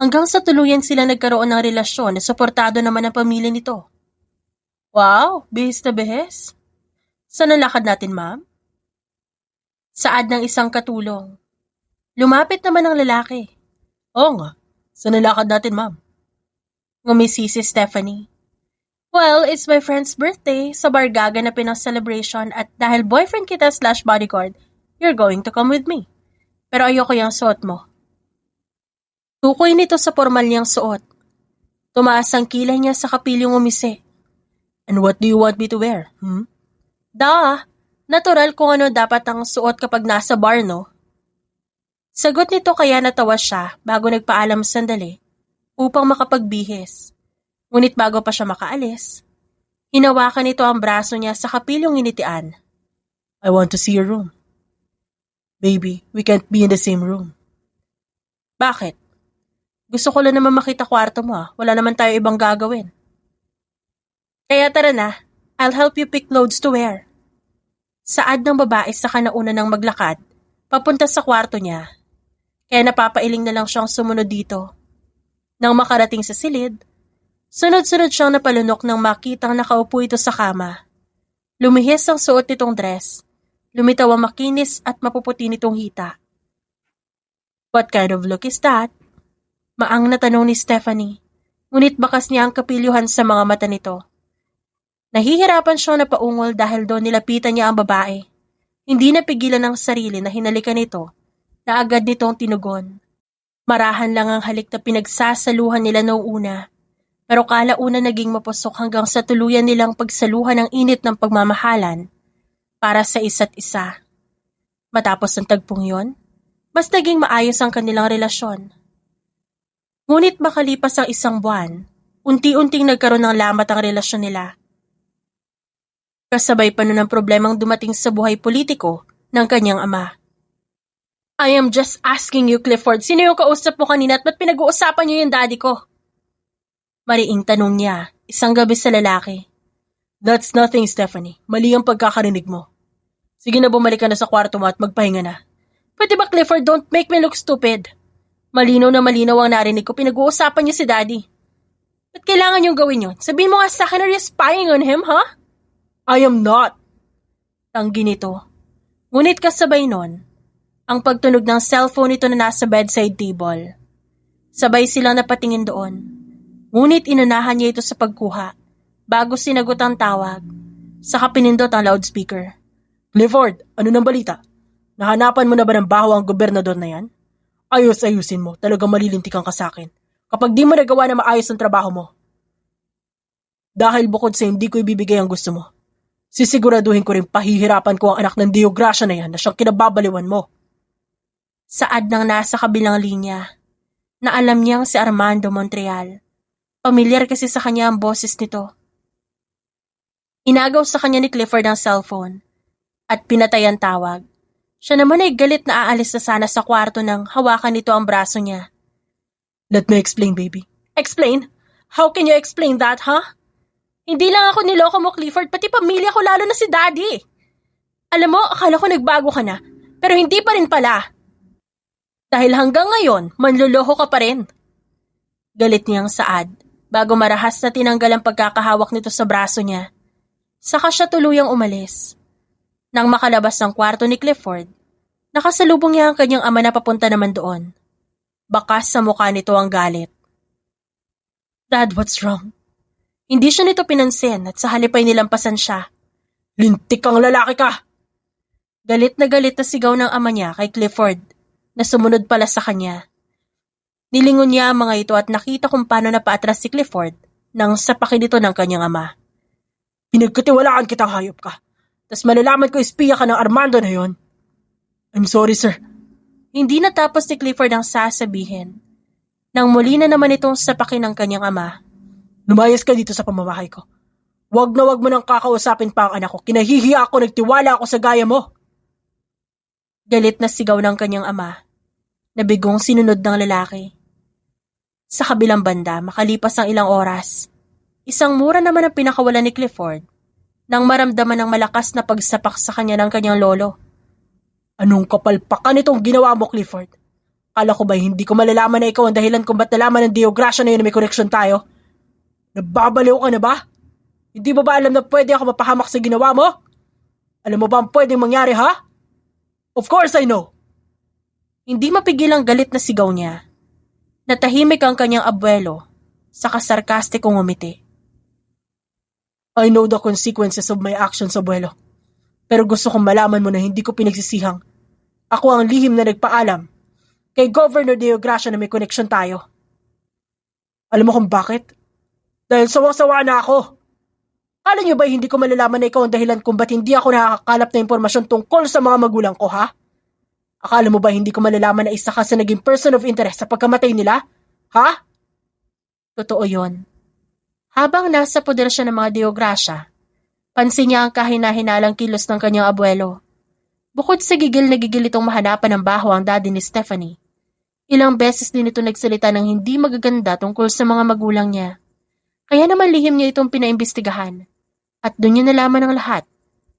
hanggang sa tuluyan sila nagkaroon ng relasyon na suportado naman ang pamilya nito. Wow, bihis na bihis. Saan ang lakad natin, ma'am? Saad ng isang katulong. Lumapit naman ang lalaki. Oo nga, saan ang lakad natin, ma'am? Ngumisi si Stephanie. Well, it's my friend's birthday, sa bar gaganapin ang celebration at dahil boyfriend kita / bodyguard, you're going to come with me. Pero ayoko yung suot mo. Tukoy nito sa formal niyang suot. Tumaas ang kilay niya sa kapilyong umisi. And what do you want me to wear? Natural kung ano dapat ang suot kapag nasa bar, no? Sagot nito kaya natawa siya bago nagpaalam sandali upang makapagbihis. Ngunit bago pa siya makaalis, hinawakan nito ang braso niya sa kapilyong initian. I want to see your room. Baby, we can't be in the same room. Bakit? Gusto ko lang naman makita kwarto mo. Wala naman tayo ibang gagawin. Kaya tara na, I'll help you pick clothes to wear. Saad ng babae sa kanauna ng maglakad, papunta sa kwarto niya. Kaya napapailing na lang siyang sumunod dito. Nang makarating sa silid, sunod-sunod siyang napalunok nang makitang nakaupo ito sa kama. Lumihis ang suot nitong dress. Lumitaw ang makinis at mapuputi nitong hita. What kind of look is that? Maang na tanong ni Stephanie, ngunit bakas niya ang kapilyuhan sa mga mata nito. Nahihirapan siyang napaungol dahil doon nilapitan niya ang babae. Hindi napigilan ng sarili na hinalikan nito na agad nitong tinugon. Marahan lang ang halik na pinagsasaluhan nila noong una, pero kalauna naging mapusok hanggang sa tuluyan nilang pagsaluhan ng init ng pagmamahalan para sa isa't isa. Matapos ang tagpong yon, mas naging maayos ang kanilang relasyon. Ngunit makalipas ang isang buwan, unti-unting nagkaroon ng lamat ang relasyon nila. Kasabay pa nun ang problemang dumating sa buhay politiko ng kanyang ama. I am just asking you, Clifford, sino yung kausap mo kanina at ba't pinag-uusapan niyo yung daddy ko? Mariing tanong niya, isang gabi sa lalaki. That's nothing, Stephanie. Mali ang pagkakarinig mo. Sige na, bumalik ka na sa kwarto mo at magpahinga na. Pwede ba, Clifford, don't make me look stupid? Malinaw na malinaw ang narinig ko, pinag-uusapan niyo si daddy. Ba't kailangan niyong gawin yun? Sabihin mo nga sa akin, are you spying on him, huh? I am not. Tanggi nito. Ngunit kasabay nun, ang pagtunog ng cellphone nito na nasa bedside table. Sabay silang napatingin doon. Ngunit inunahan niya ito sa pagkuha. Bago sinagot ang tawag, saka pinindot ang loudspeaker. Clifford, ano nang balita? Nahanapan mo na ba ng baho ang gobernador na yan? Ayos-ayusin mo, talagang malilintikan ka sa akin. Kapag di mo nagawa na maayos ang trabaho mo. Dahil bukod sa hindi ko ibibigay ang gusto mo, sisiguraduhin ko rin pahihirapan ko ang anak ng Deogracia na yan na siyang kinababaliwan mo. Saad ng nasa kabilang linya, na alam niyang si Armando Montreal. Pamilyar kasi sa kanya ang boses nito. Inagaw sa kanya ni Clifford ang cellphone at pinatay ang tawag. Siya naman ay galit na aalis na sana sa kwarto nang hawakan nito ang braso niya. Let me explain, baby. Explain? How can you explain that, huh? Hindi lang ako niloko mo, Clifford, pati pamilya ko lalo na si Daddy. Alam mo, akala ko nagbago ka na, pero hindi pa rin pala. Dahil hanggang ngayon, manluloko ka pa rin. Galit niyang saad, bago marahas na tinanggal ang pagkakahawak nito sa braso niya. Saka siya tuluyang umalis. Nang makalabas ng kwarto ni Clifford, nakasalubong niya ang kanyang ama na papunta naman doon. Bakas sa mukha nito ang galit. Dad, what's wrong? Hindi siya nito pinansin at sa halip ay nilampasan siya. Lintik kang lalaki ka! Galit na sigaw ng ama niya kay Clifford na sumunod pala sa kanya. Nilingon niya ang mga ito at nakita kung paano napaatras si Clifford nang sapakin ito ng kanyang ama. Pinagkatiwalaan kitang hayop ka. Tas malalaman ko espiya ka ng Armando na yon. I'm sorry, sir. Hindi natapos ni Clifford ang sasabihin. Nang muli na naman itong sapakin ng kanyang ama. Lumayas ka dito sa pamamahay ko. Wag na wag mo nang kakausapin pa ang anak ko. Kinahihiya ako, nagtiwala ako sa gaya mo. Galit na sigaw ng kanyang ama. Nabigong sinunod ng lalaki. Sa kabilang banda, makalipas ang ilang oras, isang mura naman ang pinakawalan ni Clifford nang maramdaman ng malakas na pagsapak sa kanya ng kanyang lolo. Anong kapalpakan itong ginawa mo, Clifford? Kala ko ba hindi ko malalaman na ikaw ang dahilan kung ba't nalaman ng Deogracia na yun na may koneksyon tayo? Nababaliw ka na ba? Hindi mo ba alam na pwede ako mapahamak sa ginawa mo? Alam mo ba ang pwedeng mangyari, ha? Of course I know. Hindi mapigil ang galit na sigaw niya. Natahimik ang kanyang abuelo, saka sarkastikong umiti. I know the consequences of my actions, abuelo. Pero gusto kong malaman mo na hindi ko pinagsisihang. Ako ang lihim na nagpaalam kay Governor Deogracia na may koneksyon tayo. Alam mo kung bakit? Dahil sawang-sawa na ako. Kala niyo ba hindi ko malalaman na ikaw ang dahilan kung ba't hindi ako nakakakalap na impormasyon tungkol sa mga magulang ko, ha? Akala mo ba hindi ko malalaman na isa ka sa naging person of interest sa pagkamatay nila? Ha? Totoo yon. Habang nasa poder siya ng mga Deogracia, pansin niya ang kahina-hinalang kilos ng kanyang abuelo. Bukod sa gigil na gigil itong mahanapan ng baho ang daddy ni Stephanie, ilang beses din ito nagsalita ng hindi magaganda tungkol sa mga magulang niya. Kaya naman lihim niya itong pinaimbestigahan at doon niya nalaman ang lahat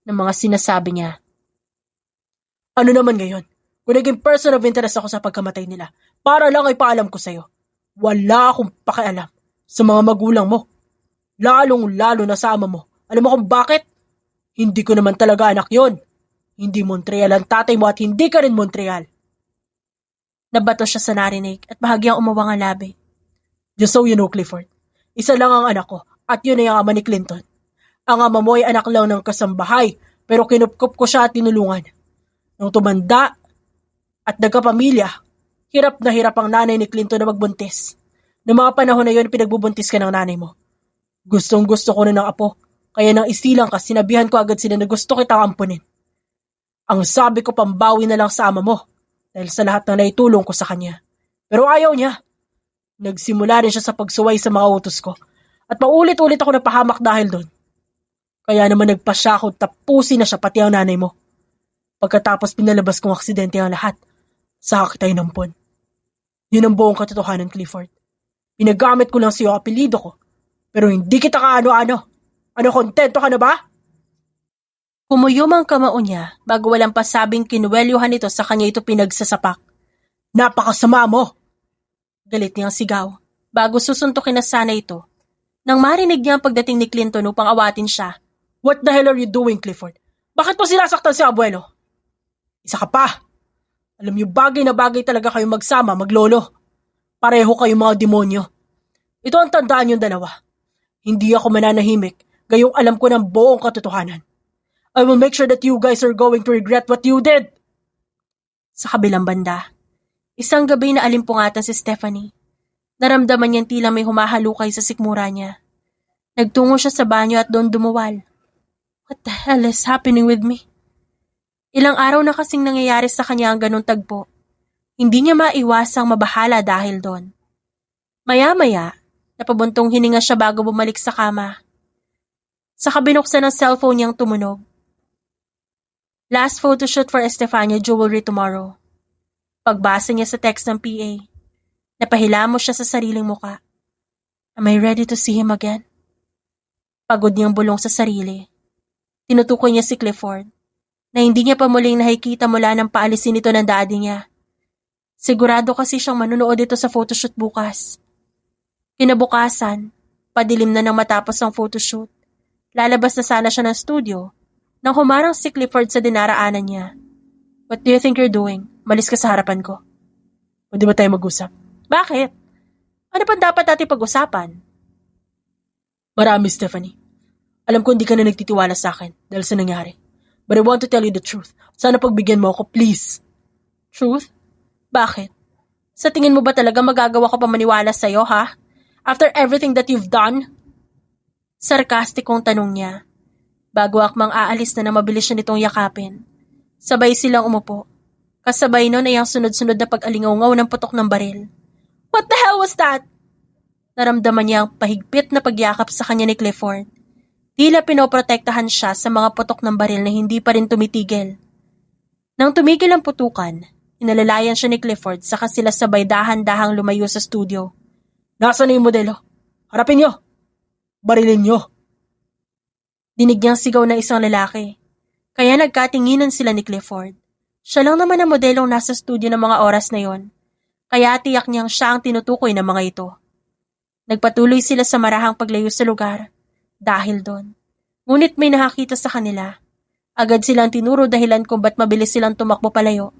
ng mga sinasabi niya. Ano naman ngayon? Kung naging person of interest ako sa pagkamatay nila, para lang ay paalam ko sa'yo. Wala akong pakialam sa mga magulang mo. Lalong-lalo na sa ama mo. Alam mo kung bakit? Hindi ko naman talaga anak yon. Hindi Montreal ang tatay mo at hindi ka rin Montreal. Nabato siya sa narinig at bahagyang umawang ang labi. Just so you know, Clifford, isa lang ang anak ko at yun ay ang ama ni Clinton. Ang ama mo ay anak lang ng kasambahay pero kinupkup ko siya at tinulungan. Nung tumanda at nagkapamilya, hirap na hirap ang nanay ni Clinton na magbuntis. Noong mga panahon na yun, pinagbubuntis ka ng nanay mo. Gustong gusto ko na ng apo, kaya nang isilang ka, sinabihan ko agad sila na gusto kitang ampunin. Ang sabi ko pambawi na lang sa ama mo, dahil sa lahat na naitulong ko sa kanya. Pero ayaw niya. Nagsimula rin siya sa pagsuway sa mga utos ko, at paulit-ulit ako napahamak dahil doon. Kaya naman nagpasya ako, tapusin na siya pati ang nanay mo. Pagkatapos pinalabas kong aksidente ang lahat, saka kita inampon. Yun ang buong katotohanan, Clifford. Pinagamit ko lang sa iyo ang apelido ko, pero hindi kita kaano-ano. Ano, kontento ka na ba? Kumuyom ang kamao niya bago walang pasabing kinuwelyuhan ito sa kanya ito pinagsasapak. Napakasama mo! Galit niyang sigaw bago susuntukin na sana ito. Nang marinig niya ang pagdating ni Clinton upang awatin siya. What the hell are you doing, Clifford? Bakit mo sinasaktan si abuelo? Isa ka pa! Alam niyo, bagay na bagay talaga kayong magsama, maglolo. Pareho kayong mga demonyo. Ito ang tandaan yung dalawa. Hindi ako mananahimik, gayong alam ko ng buong katotohanan. I will make sure that you guys are going to regret what you did. Sa kabilang banda, isang gabi na alimpungatan si Stephanie. Naramdaman niyang tila may humahalukay sa sikmura niya. Nagtungo siya sa banyo at doon dumuwal. What the hell is happening with me? Ilang araw na kasing nangyayari sa kanya ang ganong tagpo. Hindi niya maiwasang mabahala dahil doon. Maya-maya, napabuntong hininga siya bago bumalik sa kama. Sa kabinuksan ng cellphone niyang tumunog. Last photoshoot for Estefania Jewelry tomorrow. Pagbasa niya sa text ng PA, napahilamos siya sa sariling muka. Am I ready to see him again? Pagod niyang bulong sa sarili. Tinutukoy niya si Clifford, na hindi niya pa muling nakikita mula nang paalisin ito ng daddy niya. Sigurado kasi siyang manunood ito sa photoshoot bukas. Kinabukasan, padilim na nang matapos ang photoshoot. Lalabas na sana siya ng studio nang humarang si Clifford sa dinaraanan niya. What do you think you're doing? Malis ka sa harapan ko. Pwede ba tayo mag-usap? Bakit? Ano pa dapat natin pag-usapan? Marami, Stephanie. Alam ko hindi ka na nagtitiwala sa akin dahil sa nangyari. But I want to tell you the truth. Sana pagbigyan mo ako, please. Truth? Bakit? Sa tingin mo ba talaga magagawa ko pa maniwala sa'yo, ha? After everything that you've done? Sarkastikong tanong niya. Bago akmang aalis na mabilis siya nitong yakapin. Sabay silang umupo. Kasabay nun ay ang sunod-sunod na pag-alingaw-ngaw ng putok ng baril. What the hell was that? Naramdaman niya ang pahigpit na pagyakap sa kanya ni Clifford. Tila pinoprotektahan siya sa mga putok ng baril na hindi pa rin tumitigil. Nang tumigil ang putukan, inalalayan siya ni Clifford saka sila sabay dahan-dahang lumayo sa studio. Nasaan na yung modelo? Harapin niyo! Barilin niyo! Dinig niyang sigaw na isang lalaki. Kaya nagkatinginan sila ni Clifford. Siya lang naman ang modelong nasa studio ng mga oras na yon. Kaya tiyak niyang siya ang tinutukoy ng mga ito. Nagpatuloy sila sa marahang paglayo sa lugar. Dahil doon. Ngunit may nakakita sa kanila. Agad silang tinuro dahilan kung ba't mabilis silang tumakbo palayo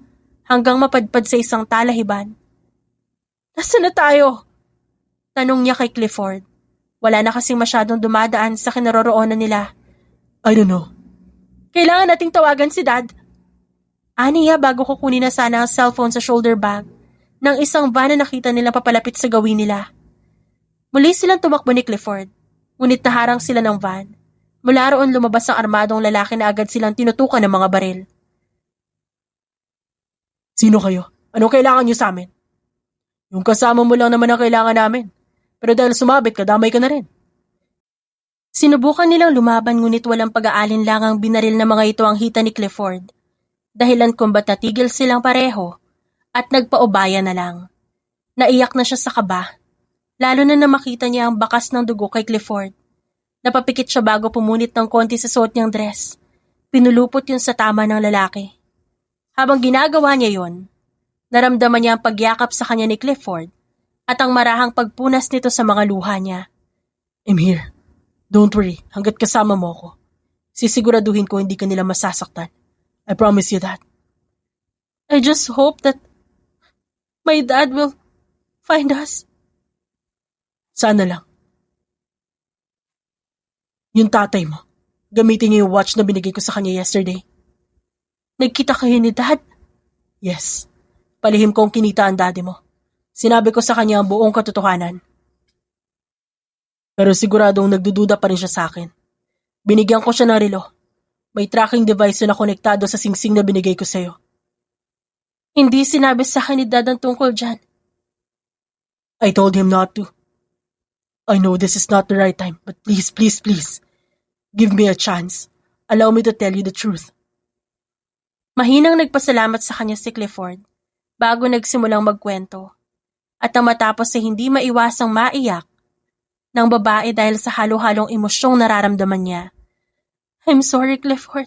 hanggang mapadpad sa isang talahiban. Nasaan na tayo? Tanong niya kay Clifford. Wala na kasing masyadong dumadaan sa kinaroroonan nila. I don't know. Kailangan nating tawagan si Dad. Aniya bago kukunin na sana ang cellphone sa shoulder bag ng isang van na nakita nilang papalapit sa gawin nila. Muli silang tumakbo ni Clifford, ngunit naharang sila ng van. Mula roon lumabas ang armadong lalaki na agad silang tinutukan ng mga baril. Sino kayo? Anong kailangan niyo sa amin? Yung kasama mo lang naman ang kailangan namin. Pero dahil sumabit ka, damay ka na rin. Sinubukan nilang lumaban ngunit walang pag-aalinlangang binaril na mga ito ang hita ni Clifford. Dahilan kung ba't natigil silang pareho at nagpaubaya na lang. Naiyak na siya sa kaba. Lalo na makita niya ang bakas ng dugo kay Clifford. Napapikit siya bago pumunit ng konti sa suot niyang dress. Pinulupot yun sa tama ng lalaki. Habang ginagawa niya yon, naramdaman niya ang pagyakap sa kanya ni Clifford at ang marahang pagpunas nito sa mga luha niya. I'm here. Don't worry, hanggat kasama mo ako. Sisiguraduhin ko hindi ka nila masasaktan. I promise you that. I just hope that my dad will find us. Sana lang. Yung tatay mo, gamitin niya yung watch na binigay ko sa kanya yesterday. Nagkita kayo ni Dad? Yes. Palihim kong kinita ang daddy mo. Sinabi ko sa kanya ang buong katotohanan. Pero siguradong nagdududa pa rin siya sa akin. Binigyan ko siya ng relo. May tracking device na konektado sa singsing na binigay ko sa'yo. Hindi sinabi sa akin ni Dad ang tungkol dyan. I told him not to. I know this is not the right time, but please, please, please. Give me a chance. Allow me to tell you the truth. Mahinang nagpasalamat sa kanya si Clifford bago nagsimulang magkwento. At ang matapos ay hindi maiwasang maiyak ng babae dahil sa halo-halong emosyong nararamdaman niya. I'm sorry, Clifford.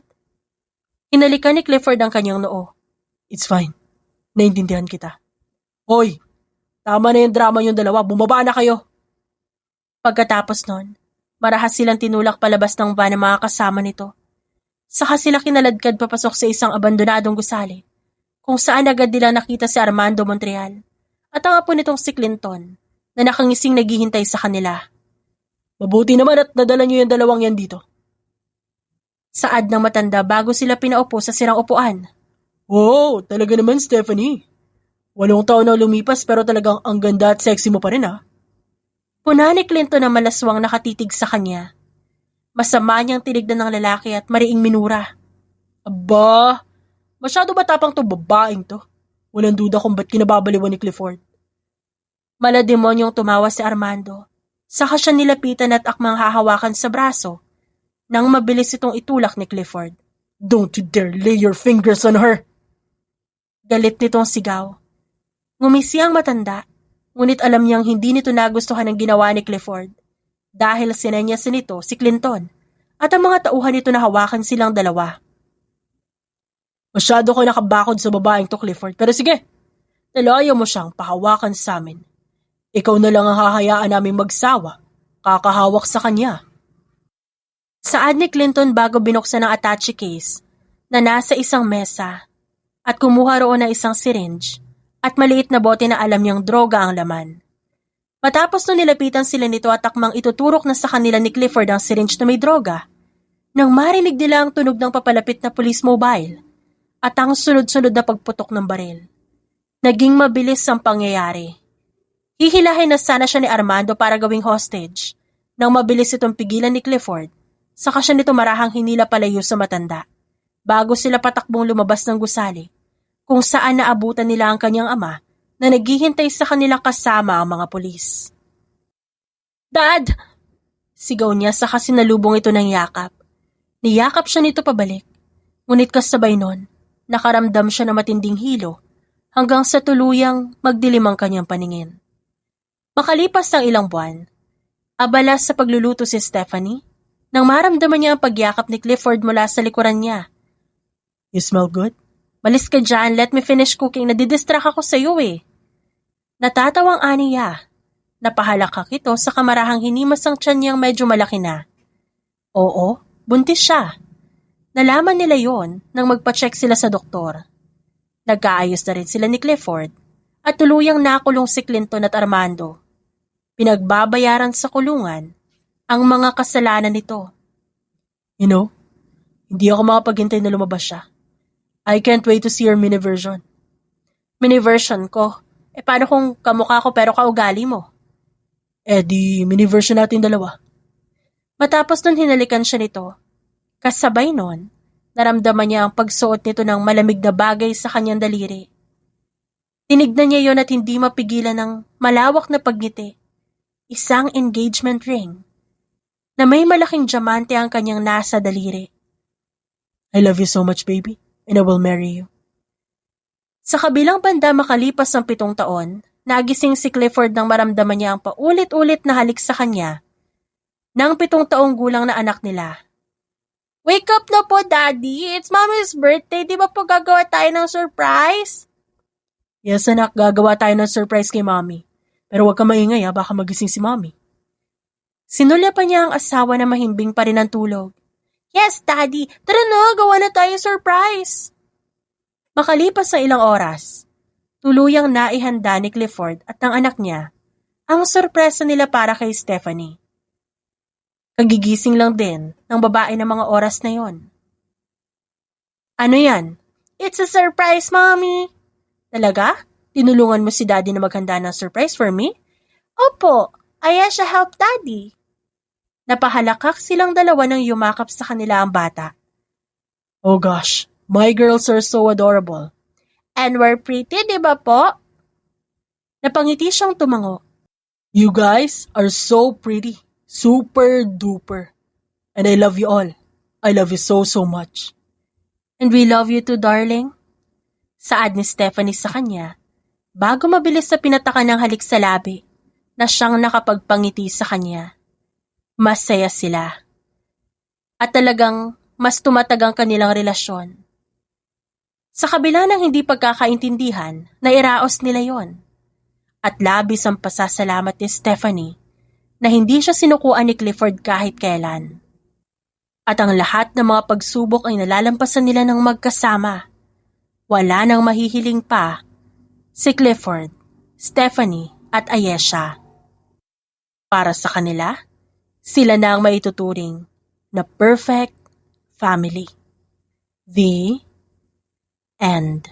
Hinalikan ni Clifford ang kanyang noo. It's fine. Naintindihan kita. Hoy, tama na yung drama yung dalawa. Bumaba na kayo. Pagkatapos nun, marahas silang tinulak palabas ng van ng mga kasama nito. Saka sila kinaladkad papasok sa isang abandonadong gusali, kung saan agad nilang nakita si Armando Montreal at ang apo nitong si Clinton na nakangising naghihintay sa kanila. Mabuti naman at nadala niyo yung dalawang yan dito. Saad ng matanda bago sila pinaupo sa sirang upuan. Oh, talaga naman Stephanie. 8 taon na lumipas pero talagang ang ganda at sexy mo pa rin ah. Puna ni Clinton na malaswang nakatitig sa kanya. Masama niyang tinignan ng lalaki at mariing minura. Aba, masyado ba tapang to babaeng to? Walang duda kung ba't kinababaliwan ni Clifford. Malademonyong tumawa si Armando. Saka siya nilapitan at akmang hahawakan sa braso nang mabilis itong itulak ni Clifford. Don't you dare lay your fingers on her! Galit nitong sigaw. Ngumisi ang matanda, ngunit alam niyang hindi nito nagustuhan ang ginawa ni Clifford dahil sinenyasan nito si Clinton at ang mga tauhan nito na hawakan silang dalawa. Masyado ko nakabakod sa babaeng to, Clifford, pero sige, nalayo mo siyang pahawakan sa amin. Ikaw na lang ang hahayaan naming magsawa, kakahawak sa kanya. Saad ni Clinton bago binuksan ang attache case na nasa isang mesa at kumuha roon ng isang syringe at maliit na bote na alam niyang droga ang laman. Matapos nung nilapitan sila nito at akmang ituturok na sa kanila ni Clifford ang syringe na may droga, nang marinig nila ang tunog ng papalapit na police mobile at ang sunod-sunod na pagputok ng baril. Naging mabilis ang pangyayari. Hihilahin na sana siya ni Armando para gawing hostage Nang mabilis itong pigilan ni Clifford, saka siya nito marahang hinila palayo sa matanda, bago sila patakbong lumabas ng gusali, kung saan naabutan nila ang kanyang ama na naghihintay sa kanila kasama ang mga pulis. "Dad!" Sigaw niya saka sinalubong ito ng yakap. Niyakap siya nito pabalik, ngunit kasabay nun, nakaramdam siya ng matinding hilo hanggang sa tuluyang magdilim ang kanyang paningin. Makalipas ang ilang buwan, abala sa pagluluto si Stephanie nang maramdaman niya ang pagyakap ni Clifford mula sa likuran niya. "You smell good?" "Malis ka dyan, let me finish cooking, nadidistract ako sa iyo eh." Natatawang aniya. Napahalakak ito sa kamarahang hinimas ang tiyan niyang medyo malaki na. Oo, buntis siya. Nalaman nila yon nang magpa-check sila sa doktor. Nagkaayos na rin sila ni Clifford at tuluyang nakulong si Clinton at Armando. Pinagbabayaran sa kulungan ang mga kasalanan nito. You know, hindi ako makapaghintay na lumabas siya. I can't wait to see your mini version. Mini version ko? Paano kung kamukha ko pero kaugali mo? Di mini version natin dalawa. Matapos nun hinalikan siya nito. Kasabay nun, naramdaman niya ang pagsuot nito ng malamig na bagay sa kanyang daliri. Tinignan niya yon at hindi mapigilan ng malawak na pagngiti. Isang engagement ring na may malaking diamante ang kanyang nasa daliri. I love you so much, baby, and I will marry you. Sa kabilang banda makalipas ang 7 taon, nagising si Clifford nang maramdaman niya ang paulit-ulit na halik sa kanya ng 7 taong gulang na anak nila. "Wake up na po, Daddy! It's Mommy's birthday! Di ba po gagawa tayo ng surprise?" "Yes, anak, gagawa tayo ng surprise kay Mommy. Pero huwag ka maingay baka magising si Mommy." Sinulya pa niya ang asawa na mahimbing pa rin ang tulog. "Yes, Daddy! Tara na, gawa na tayo surprise!" Makalipas ang ilang oras, tuluyang naihanda ni Clifford at ng anak niya ang sorpresa nila para kay Stephanie. Kagigising lang din ng babae ng mga oras na yon. "Ano yan?" "It's a surprise, Mommy." "Talaga? Tinulungan mo si Daddy na maghanda ng surprise for me?" "Opo, Ayesha help Daddy." Napahalakak silang dalawa nang yumakap sa kanila ang bata. "Oh gosh, my girls are so adorable." "And we're pretty, di ba po?" Napangiti siyang tumango. "You guys are so pretty. Super duper. And I love you all. I love you so much." "And we love you too, darling." Saad ni Stephanie sa kanya, bago mabilis na pinatakan ng halik sa labi na siyang nakapagpangiti sa kanya. Masaya sila. At talagang mas tumatag ang kanilang relasyon. Sa kabila ng hindi pagkakaintindihan, nairaos nila yon. At labis ang pasasalamat ni Stephanie na hindi siya sinukuan ni Clifford kahit kailan. At ang lahat ng mga pagsubok ay nalalampasan nila ng magkasama. Wala nang mahihiling pa si Clifford, Stephanie at Ayesha. Para sa kanila, sila na ang maituturing na perfect family. The end.